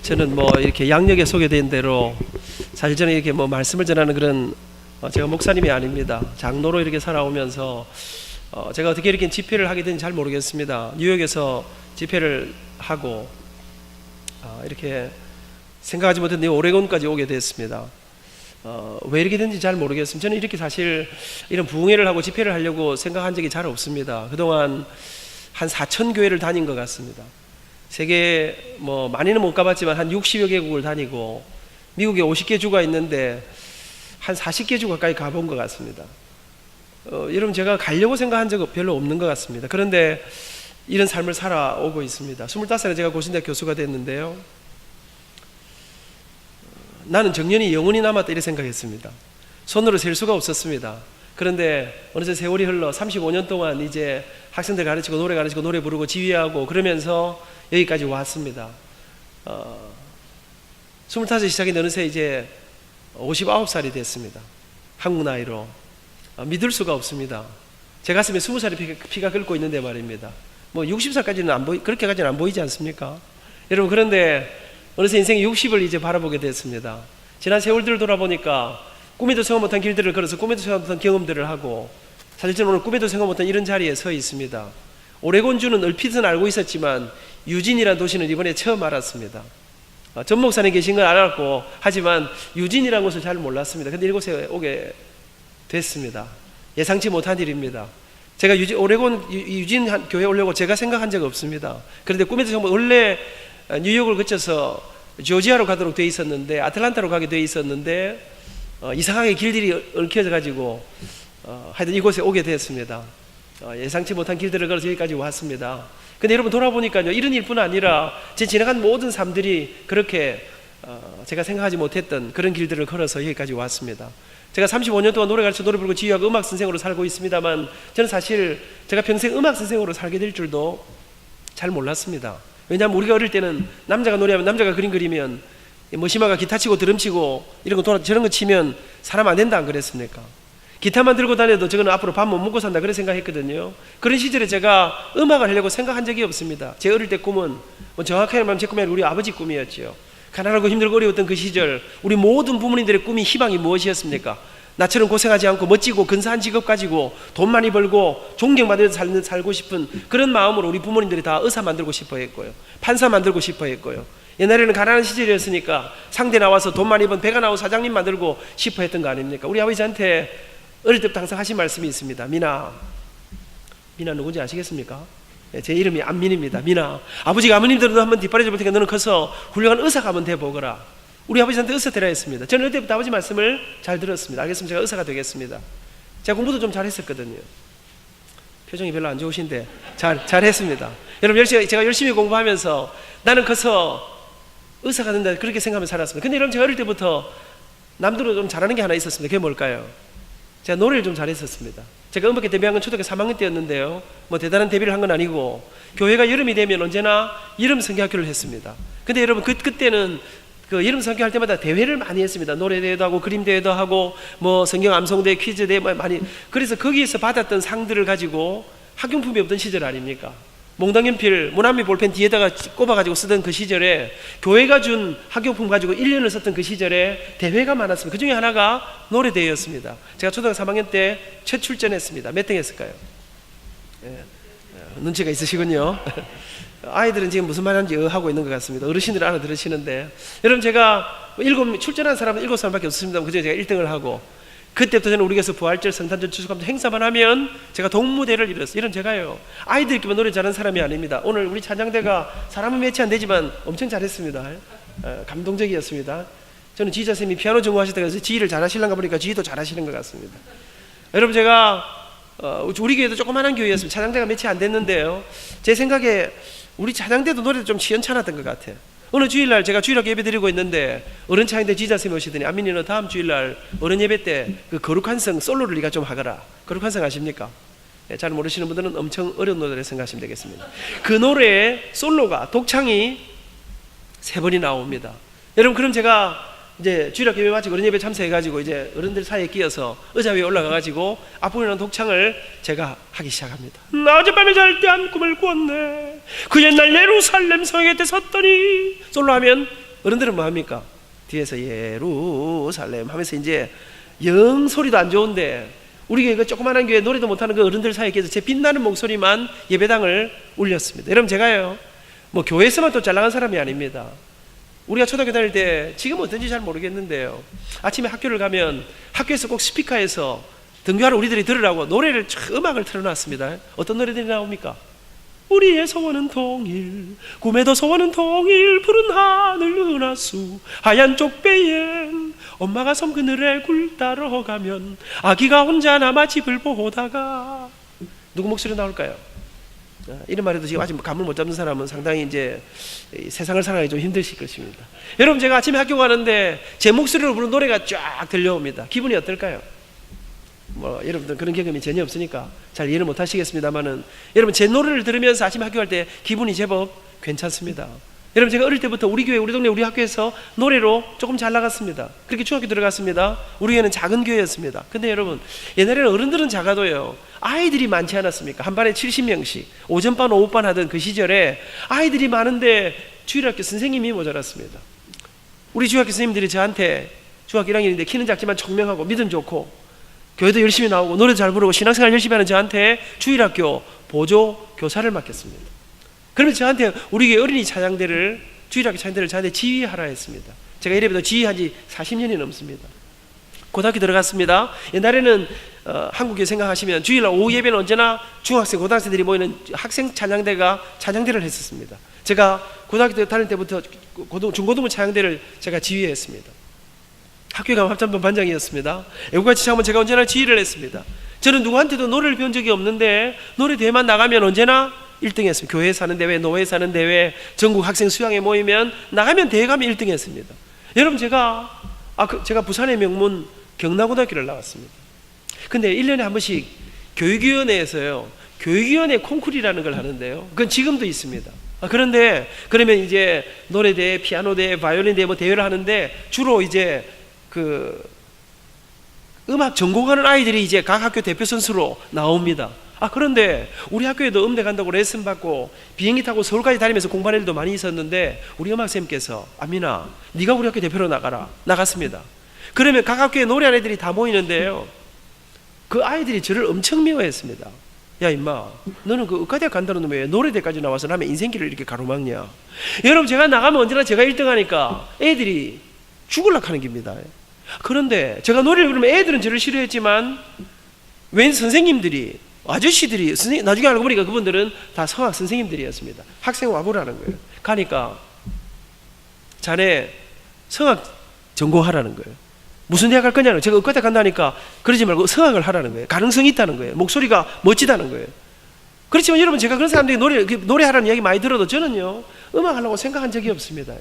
저는 이렇게 양력에 소개된 대로 사실 저는 이렇게 말씀을 전하는 그런 제가 목사님이 아닙니다. 장로로 이렇게 살아오면서 제가 어떻게 이렇게 집회를 하게 된지 잘 모르겠습니다. 뉴욕에서 집회를 하고 이렇게 생각하지 못했는데 오레곤까지 오게 됐습니다. 왜 이렇게 된지 잘 모르겠습니다. 저는 이렇게 사실 이런 부흥회를 하고 집회를 하려고 생각한 적이 잘 없습니다. 그동안 한 4천 교회를 다닌 것 같습니다. 세계 많이는 못 가봤지만 한 60여 개국을 다니고 미국에 50개 주가 있는데 한 40개 주 가까이 가본 것 같습니다. 여러분, 제가 가려고 생각한 적 별로 없는 것 같습니다. 그런데 이런 삶을 살아오고 있습니다. 25살에 제가 고신대 교수가 됐는데요, 나는 정년이 영원히 남았다 이렇게 생각했습니다. 손으로 셀 수가 없었습니다. 그런데 어느새 세월이 흘러 35년 동안 이제 학생들 가르치고 노래 부르고 지휘하고 그러면서 여기까지 왔습니다. 25이 시작했는데 어느새 이제 59살이 됐습니다. 한국 나이로. 믿을 수가 없습니다. 제 가슴에 20살의 피가 끓고 있는데 말입니다. 60살까지는 그렇게까지는 안 보이지 않습니까? 여러분, 그런데 어느새 인생의 60을 이제 바라보게 됐습니다. 지난 세월들을 돌아보니까 꿈에도 생각 못한 길들을 걸어서 꿈에도 생각 못한 경험들을 하고, 사실 저는 오늘 꿈에도 생각 못한 이런 자리에 서 있습니다. 오레곤주는 얼핏은 알고 있었지만 유진이라는 도시는 이번에 처음 알았습니다. 전 목사님 계신 건 알았고, 하지만 유진이라는 곳을 잘 몰랐습니다. 근데 이곳에 오게 됐습니다. 예상치 못한 일입니다. 제가 오레곤 유진 교회에 오려고 제가 생각한 적 없습니다. 그런데 꿈에도 정말 원래 뉴욕을 거쳐서 조지아로 가도록 돼 있었는데, 아틀란타로 가게 돼 있었는데 이상하게 길들이 얽혀져 가지고 하여튼 이곳에 오게 됐습니다. 예상치 못한 길들을 걸어서 여기까지 왔습니다. 근데 여러분, 돌아보니까요, 이런 일뿐 아니라 제 지나간 모든 삶들이 그렇게 제가 생각하지 못했던 그런 길들을 걸어서 여기까지 왔습니다. 제가 35년 동안 노래 가르쳐 노래 부르고 지휘하고 음악 선생으로 살고 있습니다만, 저는 사실 제가 평생 음악 선생으로 살게 될 줄도 잘 몰랐습니다. 왜냐하면 우리가 어릴 때는 남자가 노래하면, 남자가 그림 그리면, 머시마가 기타 치고 드럼 치고 이런 거 저런 거 치면 사람 안 된다 안 그랬습니까? 기타만 들고 다녀도 저거는 앞으로 밥 못 먹고 산다 그런 생각했거든요. 그런 시절에 제가 음악을 하려고 생각한 적이 없습니다. 제 어릴 때 꿈은 정확하게 말하면 제 꿈이 아니라 우리 아버지 꿈이었죠. 가난하고 힘들고 어려웠던 그 시절, 우리 모든 부모님들의 꿈이, 희망이 무엇이었습니까? 나처럼 고생하지 않고 멋지고 근사한 직업 가지고 돈 많이 벌고 존경받으면서 살고 싶은 그런 마음으로 우리 부모님들이 다 의사 만들고 싶어 했고요, 판사 만들고 싶어 했고요. 옛날에는 가난한 시절이었으니까 상대 나와서 돈 많이 번 배가 나오고 사장님 만들고 싶어 했던 거 아닙니까? 우리 아버지한테 어릴 때부터 항상 하신 말씀이 있습니다. 미나 누군지 아시겠습니까? 제 이름이 안민입니다. 미나, 아버지가 아버님들도 한번 뒷바라지 볼 테니까 너는 커서 훌륭한 의사가 한번 돼보거라. 우리 아버지한테 의사 되라 했습니다. 저는 어릴 때부터 아버지 말씀을 잘 들었습니다. 알겠습니다. 제가 의사가 되겠습니다. 제가 공부도 좀 잘했었거든요. 표정이 별로 안 좋으신데 잘했습니다. 여러분, 제가 열심히 공부하면서 나는 커서 의사가 된다 그렇게 생각하면서 살았습니다. 근데 여러분, 제가 어릴 때부터 남들은 좀 잘하는 게 하나 있었습니다. 그게 뭘까요? 제가 노래를 좀 잘했었습니다. 제가 음악회 데뷔한 건 초등학교 3학년 때였는데요, 대단한 데뷔를 한 건 아니고, 교회가 여름이 되면 언제나 여름 성경학교를 했습니다. 근데 여러분, 그때는 그 여름 성경 할 때마다 대회를 많이 했습니다. 노래 대회도 하고 그림 대회도 하고 성경 암송대, 퀴즈 대회 많이. 그래서 거기에서 받았던 상들을 가지고, 학용품이 없던 시절 아닙니까? 몽당연필, 모나미 볼펜 뒤에다가 꼽아가지고 쓰던 그 시절에 교회가 준 학용품 가지고 1년을 썼던 그 시절에 대회가 많았습니다. 그 중에 하나가 노래대회였습니다. 제가 초등학교 3학년 때 최출전했습니다. 몇 등 했을까요? 눈치가 있으시군요. 아이들은 지금 무슨 말 하는지 하고 있는 것 같습니다. 어르신들은 알아들으시는데, 여러분, 제가 출전한 사람은 7사람밖에 없습니다. 그중에 제가 1등을 하고, 그때부터 저는 우리 교회에서 부활절, 성탄절, 추수감사 행사만 하면 제가 동무대를 이뤘어요. 이런 제가요, 아이들끼리만 노래 잘하는 사람이 아닙니다. 오늘 우리 찬양대가 사람은 매치 안 되지만 엄청 잘했습니다. 감동적이었습니다. 저는 지휘자 선생님이 피아노 전공하실 때 그래서 지휘를 잘하시려는가 보니까 지휘도 잘하시는 것 같습니다. 여러분, 제가 우리 교회도 조그마한 교회였습니다. 찬양대가 매치 안 됐는데요, 제 생각에 우리 찬양대도 노래도 좀 시원찮았던 것 같아요. 어느 주일날 제가 주일학 예배 드리고 있는데 어른 찬양대 지휘자쌤이 오시더니, 안민이 너 다음 주일날 어른 예배 때 그 거룩한 성 솔로를 네가 좀 하거라. 거룩한 성 아십니까? 잘 모르시는 분들은 엄청 어려운 노래를 생각하시면 되겠습니다. 그 노래의 솔로가, 독창이 3번이 나옵니다. 여러분, 그럼 제가 이제 주일학교 예배 마치고 어른 예배 참석해가지고 이제 어른들 사이에 끼어서 의자 위에 올라가가지고 앞부분이라는 독창을 제가 하기 시작합니다. 나 어젯밤에 잘 때 한 꿈을 꾸었네. 그 옛날 예루살렘 성에 때 섰더니, 솔로 하면 어른들은 뭐 합니까? 뒤에서 예루살렘 하면서 이제 영 소리도 안 좋은데 우리 교회 그 조그마한 교회 노래도 못하는 그 어른들 사이에 끼어서 제 빛나는 목소리만 예배당을 울렸습니다. 여러분, 제가요 뭐 교회에서만 또 잘 나간 사람이 아닙니다. 우리가 초등학교 다닐 때 지금 어떤지 잘 모르겠는데요, 아침에 학교를 가면 학교에서 꼭 스피커에서 등교하러 우리들이 들으라고 노래를 음악을 틀어놨습니다. 어떤 노래들이 나옵니까? 우리의 소원은 통일, 꿈에도 소원은 통일, 푸른 하늘 은하수 하얀 쪽배엔 엄마가 섬 그늘에 굴 따러 가면 아기가 혼자 남아 집을 보다가. 누구 목소리 나올까요? 이런 말해도 지금 아직 감을 못 잡는 사람은 상당히 이제 세상을 살아가기 좀 힘드실 것입니다. 여러분, 제가 아침에 학교 가는데 제 목소리로 부르는 노래가 쫙 들려옵니다. 기분이 어떨까요? 뭐 여러분들 그런 경험이 전혀 없으니까 잘 이해를 못 하시겠습니다만은, 여러분 제 노래를 들으면서 아침 학교 갈 때 기분이 제법 괜찮습니다. 여러분, 제가 어릴 때부터 우리 교회, 우리 동네, 우리 학교에서 노래로 조금 잘 나갔습니다. 그렇게 중학교 들어갔습니다. 우리 교회는 작은 교회였습니다. 근데 여러분, 옛날에는 어른들은 작아도요 아이들이 많지 않았습니까? 한 반에 70명씩 오전반 오후반 하던 그 시절에 아이들이 많은데 주일학교 선생님이 모자랐습니다. 우리 주일학교 선생님들이 저한테, 중학교 1학년인데 키는 작지만 청명하고 믿음 좋고 교회도 열심히 나오고 노래도 잘 부르고 신앙생활 열심히 하는 저한테 주일학교 보조 교사를 맡겼습니다. 그러면 저한테 우리 교회 어린이 찬양대를, 주일학교 찬양대를 저한테 지휘하라 했습니다. 제가 이래봬도 지휘한 지 40년이 넘습니다. 고등학교 들어갔습니다. 옛날에는 한국에 생각하시면 주일날 오후 예배는 언제나 중학생, 고등학생들이 모이는 학생 찬양대가 찬양대를 했었습니다. 제가 고등학교 다닐 때부터 중고등부 찬양대를 제가 지휘했습니다. 학교에 가면 합창단 반장이었습니다. 애국같이唱하면 제가 언제나 지휘를 했습니다. 저는 누구한테도 노래를 배운 적이 없는데 노래 대회만 나가면 언제나 1등 했습니다. 교회에서 하는 대회, 노회에서 하는 대회, 전국 학생 수양회 모이면 나가면 대회 가면 1등 했습니다. 여러분, 제가 부산의 명문 경남고등학교를 나왔습니다. 근데 1년에 한 번씩 교육위원회에서요 교육위원회 콩쿠르라는 걸 하는데요, 그건 지금도 있습니다. 그런데 그러면 이제 노래대회, 피아노대회, 바이올린대회 뭐 대회를 하는데 주로 이제 그 음악 전공하는 아이들이 이제 각 학교 대표 선수로 나옵니다. 그런데 우리 학교에도 음대 간다고 레슨 받고 비행기 타고 서울까지 다니면서 공부하는 일도 많이 있었는데 우리 음악쌤께서 아민아, 네가 우리 학교 대표로 나가라. 나갔습니다. 그러면 각 학교에 노래하는 애들이 다 모이는데요, 그 아이들이 저를 엄청 미워했습니다. 야 임마, 너는 그 의과대학 간다는 놈이 왜 노래대까지 나와서 남의 인생길을 이렇게 가로막냐. 여러분, 제가 나가면 언제나 제가 1등 하니까 애들이 죽으려고 하는 겁니다. 그런데 제가 노래를 부르면 애들은 저를 싫어했지만 웬 선생님들이, 아저씨들이, 나중에 알고 보니까 그분들은 다 성악 선생님들이었습니다. 학생 와보라는 거예요. 가니까 자네 성악 전공하라는 거예요. 무슨 대학 갈 거냐는, 제가 의과대학 간다니까 그러지 말고 성악을 하라는 거예요. 가능성이 있다는 거예요. 목소리가 멋지다는 거예요. 그렇지만 여러분, 제가 그런 사람들이 노래하라는 이야기 많이 들어도 저는요 음악 하려고 생각한 적이 없습니다.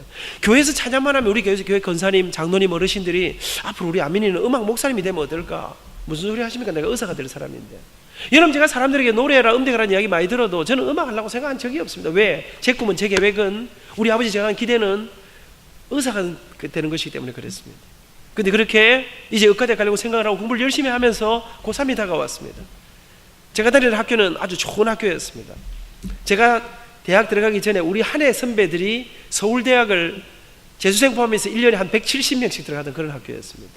교회에서 찬양만 하면 우리 교회 권사님, 장로님, 어르신들이 앞으로 우리 아민이는 음악 목사님이 되면 어떨까? 무슨 소리 하십니까? 내가 의사가 될 사람인데. 여러분, 제가 사람들에게 노래해라, 음대가라는 이야기 많이 들어도 저는 음악 하려고 생각한 적이 없습니다. 왜? 제 꿈은, 제 계획은, 우리 아버지 제가 한 기대는 의사가 되는 것이기 때문에 그랬습니다. 근데 그렇게 이제 의과대학 가려고 생각을 하고 공부를 열심히 하면서 고3이 다가왔습니다. 제가 다니는 학교는 아주 좋은 학교였습니다. 제가 대학 들어가기 전에 우리 한 해 선배들이 서울대학을 재수생 포함해서 1년에 한 170명씩 들어가던 그런 학교였습니다.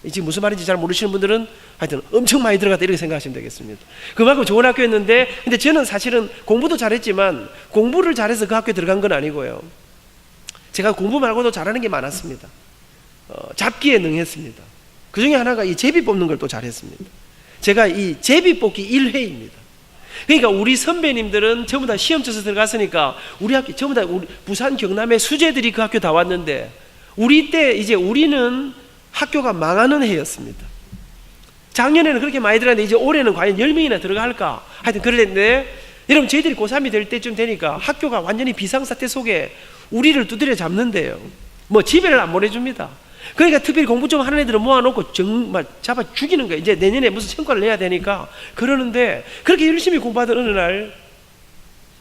지금 무슨 말인지 잘 모르시는 분들은 하여튼 엄청 많이 들어갔다 이렇게 생각하시면 되겠습니다. 그만큼 좋은 학교였는데, 근데 저는 사실은 공부도 잘했지만 공부를 잘해서 그 학교에 들어간 건 아니고요, 제가 공부 말고도 잘하는 게 많았습니다. 잡기에 능했습니다. 그 중에 하나가 이 제비 뽑는 걸 또 잘했습니다. 제가 이 제비 뽑기 1회입니다. 그러니까 우리 선배님들은 전부 다 시험 쳐서 들어갔으니까 우리 학교 전부 다 우리 부산 경남의 수재들이 그 학교 다 왔는데, 우리 때 이제 우리는 학교가 망하는 해였습니다. 작년에는 그렇게 많이 들어갔는데 이제 올해는 과연 10명이나 들어갈까? 하여튼 그랬는데, 여러분 저희들이 고3이 될 때쯤 되니까 학교가 완전히 비상사태 속에 우리를 두드려 잡는데요, 뭐 집에를 안 보내줍니다. 그러니까 특별히 공부 좀 하는 애들은 모아놓고 정말 잡아 죽이는 거예요. 이제 내년에 무슨 성과를 내야 되니까. 그러는데 그렇게 열심히 공부하던 어느 날,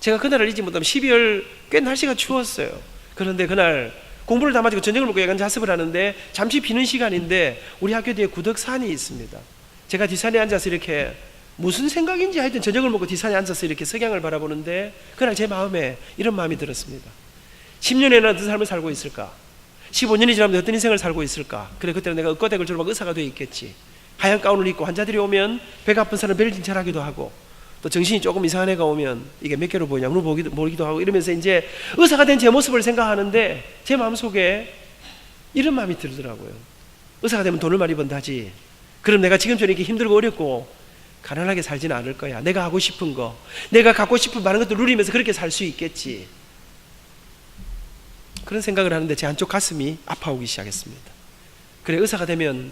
제가 그날을 잊지 못하면 12월 꽤 날씨가 추웠어요. 그런데 그날 공부를 다 마치고 저녁을 먹고 약간 자습을 하는데 잠시 비는 시간인데 우리 학교 뒤에 구덕산이 있습니다. 제가 뒷산에 앉아서 이렇게 무슨 생각인지 하여튼 저녁을 먹고 뒷산에 앉아서 이렇게 석양을 바라보는데 그날 제 마음에 이런 마음이 들었습니다. 10년에는 어떤 삶을 살고 있을까? 15년이 지나면 어떤 인생을 살고 있을까? 그래, 그때는 내가 의과대학을 졸업하고 의사가 되어 있겠지. 하얀 가운을 입고 환자들이 오면 배가 아픈 사람 배를 진찰하기도 하고 또 정신이 조금 이상한 애가 오면 이게 몇 개로 보이냐 모르기도 하고 이러면서 이제 의사가 된 제 모습을 생각하는데 제 마음속에 이런 마음이 들더라고요. 의사가 되면 돈을 많이 번다지. 그럼 내가 지금처럼 이렇게 힘들고 어렵고 가난하게 살지는 않을 거야. 내가 하고 싶은 거, 내가 갖고 싶은 많은 것들 누리면서 그렇게 살 수 있겠지. 그런 생각을 하는데 제 한쪽 가슴이 아파오기 시작했습니다. 그래, 의사가 되면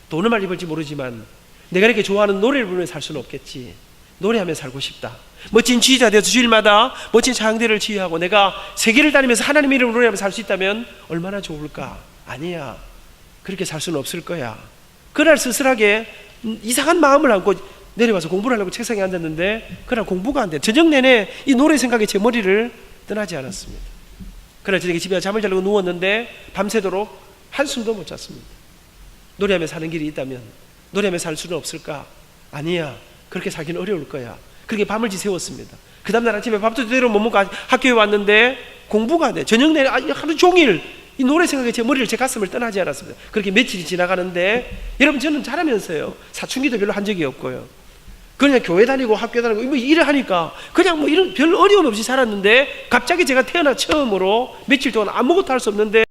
돈을 많이 벌지 모르지만 내가 이렇게 좋아하는 노래를 부르면서 살 수는 없겠지. 노래하며 살고 싶다. 멋진 지휘자 되어서 주일마다 멋진 찬양대를 지휘하고 내가 세계를 다니면서 하나님의 이름으로 노래하며 살 수 있다면 얼마나 좋을까? 아니야, 그렇게 살 수는 없을 거야. 그날 쓸쓸하게 이상한 마음을 안고 내려와서 공부를 하려고 책상에 앉았는데 그날 공부가 안 돼. 저녁 내내 이 노래 생각이 제 머리를 떠나지 않았습니다. 그날 저녁에 집에 잠을 자려고 누웠는데 밤새도록 한숨도 못 잤습니다. 노래하며 사는 길이 있다면 노래하며 살 수는 없을까? 아니야, 그렇게 살기는 어려울 거야. 그렇게 밤을 지새웠습니다. 그 다음날 아침에 밥도 제대로 못 먹고 학교에 왔는데 공부가 안 돼. 저녁 내내 하루 종일 이 노래 생각에 제 머리를, 제 가슴을 떠나지 않았습니다. 그렇게 며칠이 지나가는데 여러분, 저는 자라면서요 사춘기도 별로 한 적이 없고요. 그냥 교회 다니고 학교 다니고 뭐 일을 하니까 그냥 뭐 이런 별 어려움 없이 살았는데 갑자기 제가 태어나 처음으로 며칠 동안 아무것도 할 수 없는데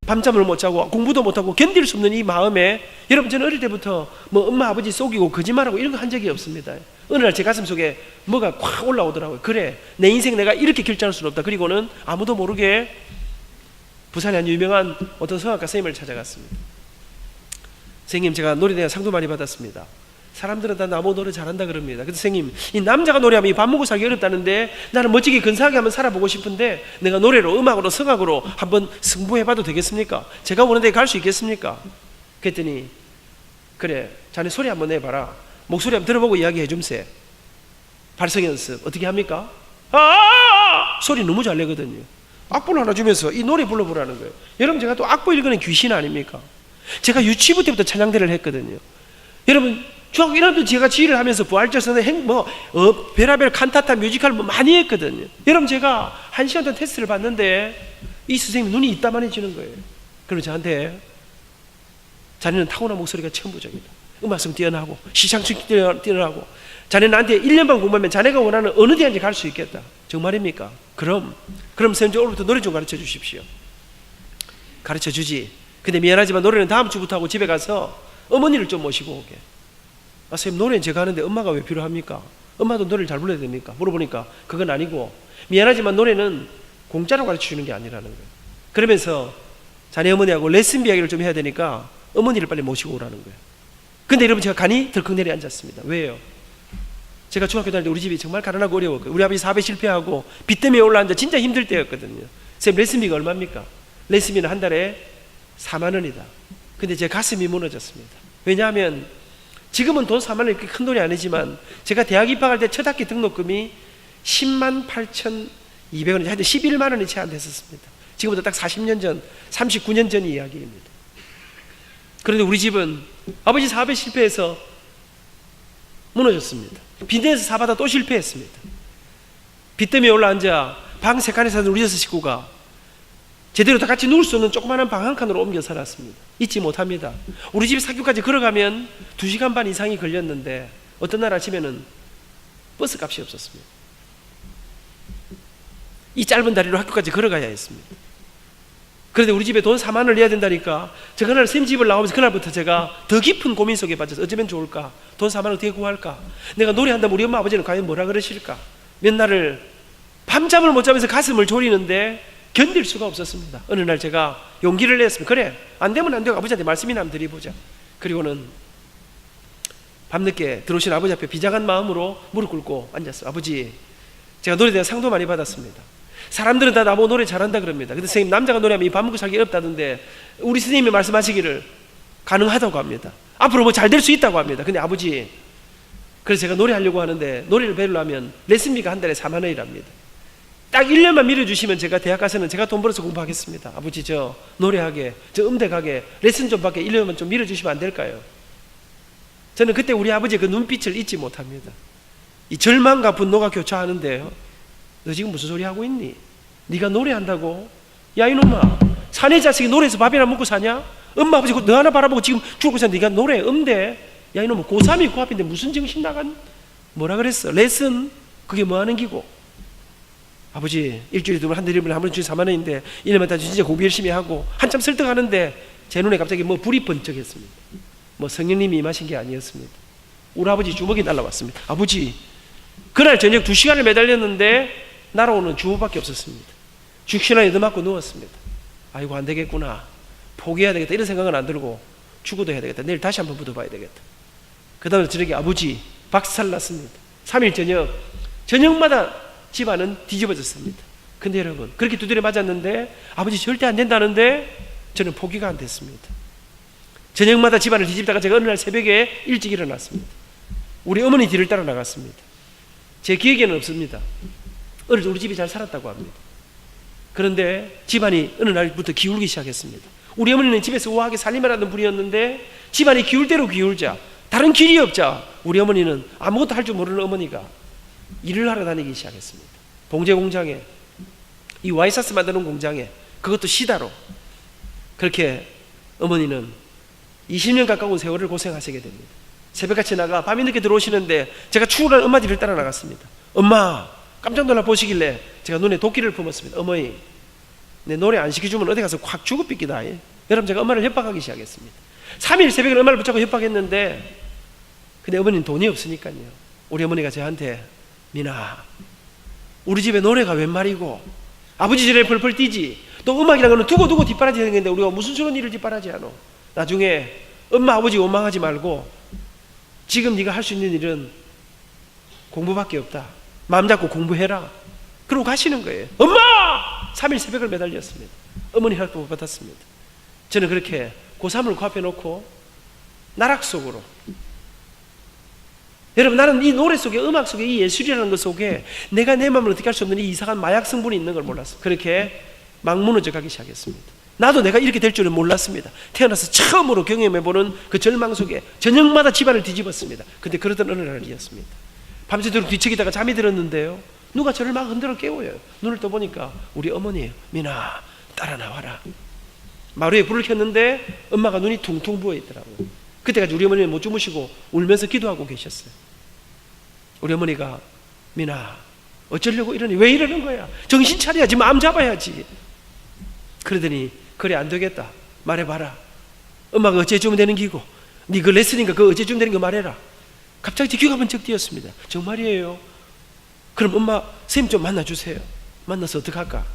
밤잠을 못 자고 공부도 못하고 견딜 수 없는 이 마음에, 여러분 저는 어릴 때부터 뭐 엄마 아버지 속이고 거짓말하고 이런 거 한 적이 없습니다. 어느 날 제 가슴 속에 뭐가 콱 올라오더라고요. 그래, 내 인생 내가 이렇게 결정할 수는 없다. 그리고는 아무도 모르게 부산에 한 유명한 어떤 성악가 선생님을 찾아갔습니다. 선생님, 제가 노래에 대한 상도 많이 받았습니다. 사람들은 다 나보고 노래 잘한다 그럽니다. 그래서 선생님, 이 남자가 노래하면 이 밥 먹고 살기 어렵다는데 나는 멋지게 근사하게 한번 살아보고 싶은데 내가 노래로, 음악으로, 성악으로 한번 승부해봐도 되겠습니까? 제가 원하는 데 갈 수 있겠습니까? 그랬더니 그래, 자네 소리 한번 내봐라. 목소리 한번 들어보고 이야기해 줌세. 발성 연습 어떻게 합니까? 소리 너무 잘 내거든요. 악보를 하나 주면서 이 노래 불러보라는 거예요. 여러분, 제가 또 악보 읽는 귀신 아닙니까? 제가 유치부 때부터 찬양대를 했거든요. 여러분, 중학교 1학년 때 제가 지휘를 하면서 부활절선에 베라벨 칸타타 뮤지컬 뭐 많이 했거든요. 여러분, 제가 1시간 동안 테스트를 봤는데 이 선생님이 눈이 이따만해지는 거예요. 그리고 저한테 자네는 타고난 목소리가 천부적이다. 음악성 뛰어나고 시상식 뛰어나고 자네 나한테 1년만 공부하면 자네가 원하는 어느 대학인지 갈 수 있겠다. 정말입니까? 그럼 선생님 오늘부터 노래 좀 가르쳐 주십시오. 가르쳐 주지. 근데 미안하지만 노래는 다음 주부터 하고 집에 가서 어머니를 좀 모시고 오게. 선생님, 노래는 제가 하는데 엄마가 왜 필요합니까? 엄마도 노래를 잘 불러야 됩니까? 물어보니까 그건 아니고 미안하지만 노래는 공짜로 가르쳐 주는 게 아니라는 거예요. 그러면서 자네 어머니하고 레슨 이야기를 좀 해야 되니까 어머니를 빨리 모시고 오라는 거예요. 근데 여러분, 제가 간이 덜컥 내려 앉았습니다. 왜요? 제가 중학교 다닐 때 우리 집이 정말 가난하고 어려웠거든요. 우리 아버지 사업에 실패하고 빚 때문에 올라앉아 진짜 힘들 때였거든요. 선생님, 레슨비가 얼마입니까? 레슨비는 한 달에 4만 원이다. 근데 제 가슴이 무너졌습니다. 왜냐하면 지금은 돈 4만 원 이렇게 큰 돈이 아니지만 제가 대학 입학할 때 첫 학기 등록금이 10만 8,200원이 하여튼 11만 원이 채 안 됐었습니다. 지금부터 딱 40년 전, 39년 전 이야기입니다. 그런데 우리 집은 아버지 사업에 실패해서 무너졌습니다. 빚 내서 사바다 또 실패했습니다. 빚 때문에 올라앉아 방 3칸에 사는 우리 6 식구가 제대로 다 같이 누울 수 없는 조그마한 방 한 칸으로 옮겨 살았습니다. 잊지 못합니다. 우리 집 학교까지 걸어가면 2시간 반 이상이 걸렸는데 어떤 날 아침에는 버스 값이 없었습니다. 이 짧은 다리로 학교까지 걸어가야 했습니다. 그런데 우리 집에 돈 4만 원을 내야 된다니까 제가 그날 쌤 집을 나오면서 그날부터 제가 더 깊은 고민 속에 빠져서 어쩌면 좋을까? 돈 4만 원 어떻게 구할까? 내가 노래한다면 우리 엄마 아버지는 과연 뭐라 그러실까? 몇 날을 밤잠을 못 자면서 가슴을 졸이는데 견딜 수가 없었습니다. 어느 날 제가 용기를 냈습니다. 그래, 안 되면 안 되고 아버지한테 말씀이나 한번 드려보자. 그리고는 밤늦게 들어오신 아버지 앞에 비장한 마음으로 무릎 꿇고 앉았어요. 아버지, 제가 노래에 대한 상도 많이 받았습니다. 사람들은 다 나보고 노래 잘한다 그럽니다. 근데 선생님, 남자가 노래하면 이 밥 먹고 살기 어렵다던데 우리 선생님이 말씀하시기를 가능하다고 합니다. 앞으로 뭐 잘 될 수 있다고 합니다. 근데 아버지, 그래서 제가 노래하려고 하는데 노래를 배우려면 레슨비가 한 달에 4만 원이랍니다. 딱 1년만 밀어주시면 제가 대학 가서는 제가 돈 벌어서 공부하겠습니다. 아버지 저 노래하게, 저 음대가게, 레슨 좀 받게 1년만 좀 밀어주시면 안 될까요? 저는 그때 우리 아버지의 그 눈빛을 잊지 못합니다. 이 절망과 분노가 교차하는데요, 너 지금 무슨 소리 하고 있니? 네가 노래한다고? 야 이놈아, 사내 자식이 노래해서 밥이나 먹고 사냐? 엄마 아버지 너 하나 바라보고 지금 죽고 사는 네가 노래 음대? 야 이놈아, 고3이 고앞인데 무슨 정신 나간 뭐라 그랬어? 레슨? 그게 뭐 하는 기고? 아버지 일주일에 두 번, 한 달에 한 번 주에 4만 원인데 1년만 다 진짜 공부 열심히 하고 한참 설득하는데 제 눈에 갑자기 뭐 불이 번쩍했습니다. 뭐 성령님이 임하신 게 아니었습니다. 우리 아버지 주먹이 날라왔습니다. 아버지 그날 저녁 2시간을 매달렸는데 날아오는 주먹밖에 없었습니다. 죽시나 얻어맞고 누웠습니다. 아이고 안 되겠구나, 포기해야 되겠다 이런 생각은 안 들고 죽어도 해야 되겠다, 내일 다시 한번 붙어봐야 되겠다. 그 다음에 저녁에 아버지 박살났습니다. 3일 저녁마다 집안은 뒤집어졌습니다. 근데 여러분 그렇게 두드려 맞았는데 아버지 절대 안 된다는데 저는 포기가 안 됐습니다. 저녁마다 집안을 뒤집다가 제가 어느 날 새벽에 일찍 일어났습니다. 우리 어머니 뒤를 따라 나갔습니다. 제 기억에는 없습니다. 어릴 때 우리 집이 잘 살았다고 합니다. 그런데 집안이 어느 날부터 기울기 시작했습니다. 우리 어머니는 집에서 우아하게 살림을 하던 분이었는데 집안이 기울 대로 기울자, 다른 길이 없자 우리 어머니는 아무것도 할 줄 모르는 어머니가 일을 하러 다니기 시작했습니다. 봉제 공장에, 이 와이셔츠 만드는 공장에, 그것도 시다로. 그렇게 어머니는 20년 가까운 세월을 고생하시게 됩니다. 새벽같이 나가 밤이 늦게 들어오시는데 제가 출근한 엄마 집을 따라 나갔습니다. 엄마 깜짝 놀라 보시길래 제가 눈에 도끼를 품었습니다. 어머니 내 노래 안 시켜주면 어디 가서 확 죽어 삐끼다. 여러분 제가 엄마를 협박하기 시작했습니다. 3일 새벽에 엄마를 붙잡고 협박했는데, 근데 어머니는 돈이 없으니까요. 우리 어머니가 저한테 민아 우리 집에 노래가 웬 말이고 아버지 전에 펄펄 뛰지, 또 음악이라는 거는 두고 뒷바라지 하는 건데 우리가 무슨 저런 일을 뒷바라지 하노? 나중에 엄마 아버지 원망하지 말고 지금 네가 할 수 있는 일은 공부밖에 없다. 마음 잡고 공부해라. 그러고 가시는 거예요. 엄마! 3일 새벽을 매달렸습니다. 어머니 허락도 못 받았습니다. 저는 그렇게 고3을 코앞에 놓고 나락 속으로, 여러분 나는 이 노래 속에, 음악 속에, 이 예술이라는 것 속에 내가 내 마음을 어떻게 할 수 없는 이 이상한 마약 성분이 있는 걸 몰랐어요. 그렇게 막 무너져 가기 시작했습니다. 나도 내가 이렇게 될 줄은 몰랐습니다. 태어나서 처음으로 경험해보는 그 절망 속에 저녁마다 집안을 뒤집었습니다. 근데 그러던 어느 날이었습니다. 밤새도록 뒤척이다가 잠이 들었는데요, 누가 저를 막 흔들어 깨워요. 눈을 떠보니까 우리 어머니예요. 민아 따라 나와라. 마루에 불을 켰는데 엄마가 눈이 퉁퉁 부어있더라고요. 그때까지 우리 어머니는 못 주무시고 울면서 기도하고 계셨어요. 우리 어머니가 민아 어쩌려고 이러니, 왜 이러는 거야? 정신 차려야지, 마음 잡아야지. 그러더니 그래 안 되겠다, 말해봐라. 엄마가 어째주면 되는 기고, 네 그 레슨인가 그거 어째주면 되는 거 말해라. 갑자기 제 귀가 번쩍 뛰었습니다. 정말이에요? 그럼 엄마 선생님 좀 만나주세요. 만나서 어떡할까?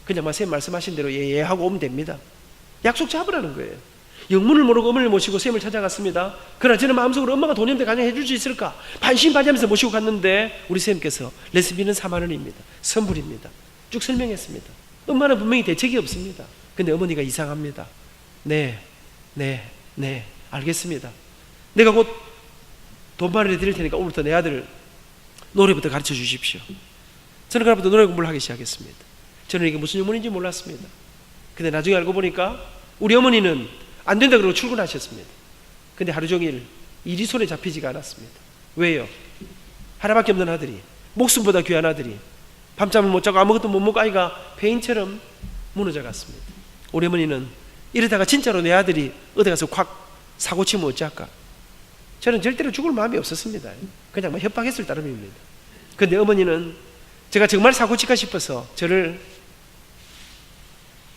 그냥 선생님 말씀하신 대로 예 하고 오면 됩니다. 약속 잡으라는 거예요. 영문을 모르고 어머니를 모시고 선생님을 찾아갔습니다. 그러나 저는 마음속으로 엄마가 돈이 없는데 가능해 줄 수 있을까? 반신반의하면서 모시고 갔는데 우리 선생님께서 레슨비는 4만 원입니다. 선불입니다. 쭉 설명했습니다. 엄마는 분명히 대책이 없습니다. 근데 어머니가 이상합니다. 네 알겠습니다. 내가 곧 돈벌이를 드릴 테니까 오늘부터 내 아들 노래부터 가르쳐 주십시오. 저는 그날부터 노래 공부를 하기 시작했습니다. 저는 이게 무슨 영문인지 몰랐습니다. 근데 나중에 알고 보니까 우리 어머니는 안 된다 그러고 출근하셨습니다. 근데 하루 종일 일이 손에 잡히지가 않았습니다. 왜요? 하나밖에 없는 아들이, 목숨보다 귀한 아들이 밤잠을 못 자고 아무것도 못 먹고 아이가 폐인처럼 무너져 갔습니다. 우리 어머니는 이러다가 진짜로 내 아들이 어디 가서 콱 사고 치면 어찌할까? 저는 절대로 죽을 마음이 없었습니다. 그냥 협박했을 따름입니다. 그런데 어머니는 제가 정말 사고 칠까 싶어서 저를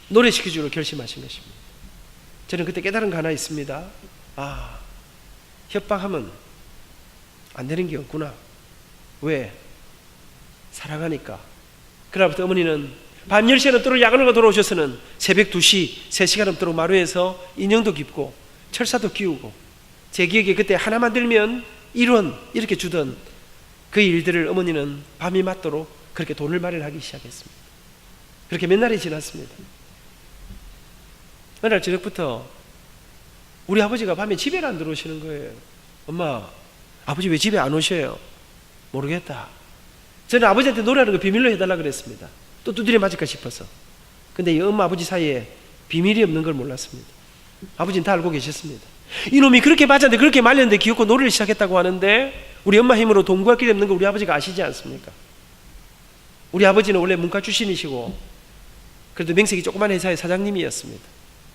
노래시켜주기로 결심하신 것입니다. 저는 그때 깨달은 거 하나 있습니다. 아, 협박하면 안 되는 게 없구나. 왜? 사랑하니까. 그날부터 어머니는 밤 10시에 넘도록 야근을 돌아오셔서는 새벽 2시, 3시간 넘도록 마루에서 인형도 깁고 철사도 끼우고, 제 기억에 그때 하나만 들면 1원 이렇게 주던 그 일들을 어머니는 밤이 맞도록 그렇게 돈을 마련하기 시작했습니다. 그렇게 몇 날이 지났습니다. 어느 날 저녁부터 우리 아버지가 밤에 집에 안 들어오시는 거예요. 엄마, 아버지 왜 집에 안 오셔요? 모르겠다. 저는 아버지한테 노래하는 거 비밀로 해달라 그랬습니다. 또 두드려 맞을까 싶어서. 근데 이 엄마 아버지 사이에 비밀이 없는 걸 몰랐습니다. 아버지는 다 알고 계셨습니다. 이놈이 그렇게 맞았는데 그렇게 말렸는데 기어코 노래를 시작했다고 하는데 우리 엄마 힘으로 동거할 길이 없는 걸 우리 아버지가 아시지 않습니까? 우리 아버지는 원래 문과 출신이시고 그래도 명색이 조그만 회사의 사장님이었습니다.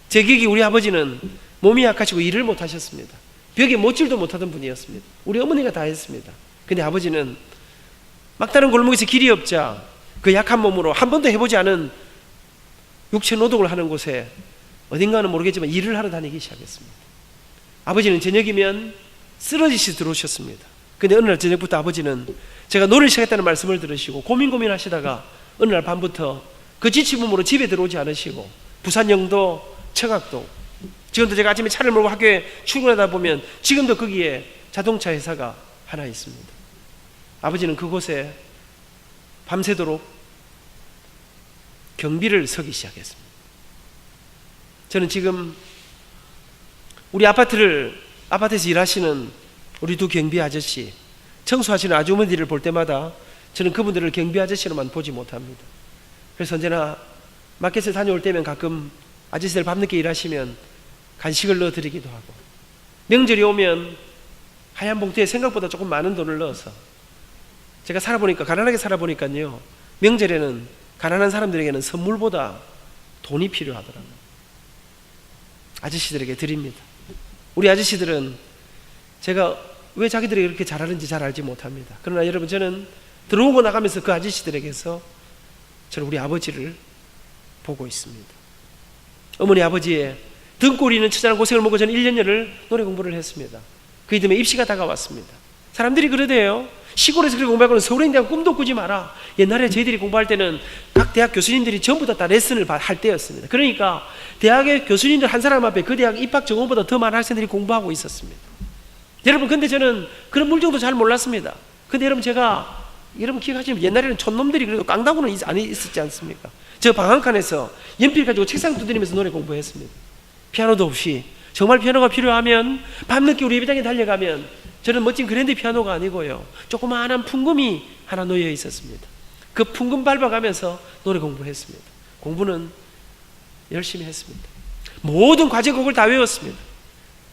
제 기억에 우리 아버지는 몸이 약하시고 일을 못 하셨습니다. 벽에 못질도 못하던 분이었습니다. 우리 어머니가 다 했습니다. 근데 아버지는 막다른 골목에서 길이 없자 그 약한 몸으로 한 번도 해보지 않은 육체 노동을 하는 곳에 어딘가는 모르겠지만 일을 하러 다니기 시작했습니다. 아버지는 저녁이면 쓰러지시 들어오셨습니다. 근데 어느 날 저녁부터 아버지는 제가 노래를 시작했다는 말씀을 들으시고 고민하시다가 어느 날 밤부터 그 지친 몸으로 집에 들어오지 않으시고 부산 영도 청학동, 지금도 제가 아침에 차를 몰고 학교에 출근하다 보면 지금도 거기에 자동차 회사가 하나 있습니다. 아버지는 그곳에 밤새도록 경비를 서기 시작했습니다. 저는 지금 우리 아파트에서 일하시는 우리 두 경비 아저씨, 청소하시는 아주머니들을 볼 때마다 저는 그분들을 경비 아저씨로만 보지 못합니다. 그래서 언제나 마켓을 다녀올 때면 가끔 아저씨들 밤늦게 일하시면 간식을 넣어드리기도 하고, 명절이 오면 하얀 봉투에 생각보다 조금 많은 돈을 넣어서, 제가 가난하게 살아보니까요, 명절에는 가난한 사람들에게는 선물보다 돈이 필요하더라고요. 아저씨들에게 드립니다. 우리 아저씨들은 제가 왜 자기들이 그렇게 잘하는지 잘 알지 못합니다. 그러나 여러분, 저는 들어오고 나가면서 그 아저씨들에게서 저는 우리 아버지를 보고 있습니다. 어머니 아버지의 등골이 있는 처절한 고생을 먹고 저는 1년여를 노래 공부를 했습니다. 그 이듬해 입시가 다가왔습니다. 사람들이 그러대요. 시골에서 그렇게 공부할 거는 서울에 있는 대학 꿈도 꾸지 마라. 옛날에 저희들이 공부할 때는 각 대학 교수님들이 전부 다 레슨을 할 때였습니다. 그러니까 대학의 교수님들 한 사람 앞에 그 대학 입학 전공보다 더 많은 학생들이 공부하고 있었습니다. 여러분, 근데 저는 그런 물정도 잘 몰랐습니다. 근데 여러분 기억하시면 옛날에는 촌놈들이 그래도 깡다구는 안 있었지 않습니까? 저 방앗간에서 연필 가지고 책상 두드리면서 노래 공부했습니다. 피아노도 없이. 정말 피아노가 필요하면 밤늦게 우리 예배당에 달려가면 저는 멋진 그랜드 피아노가 아니고요, 조그마한 풍금이 하나 놓여 있었습니다. 그 풍금 밟아가면서 노래 공부했습니다. 공부는 열심히 했습니다. 모든 과제곡을 다 외웠습니다.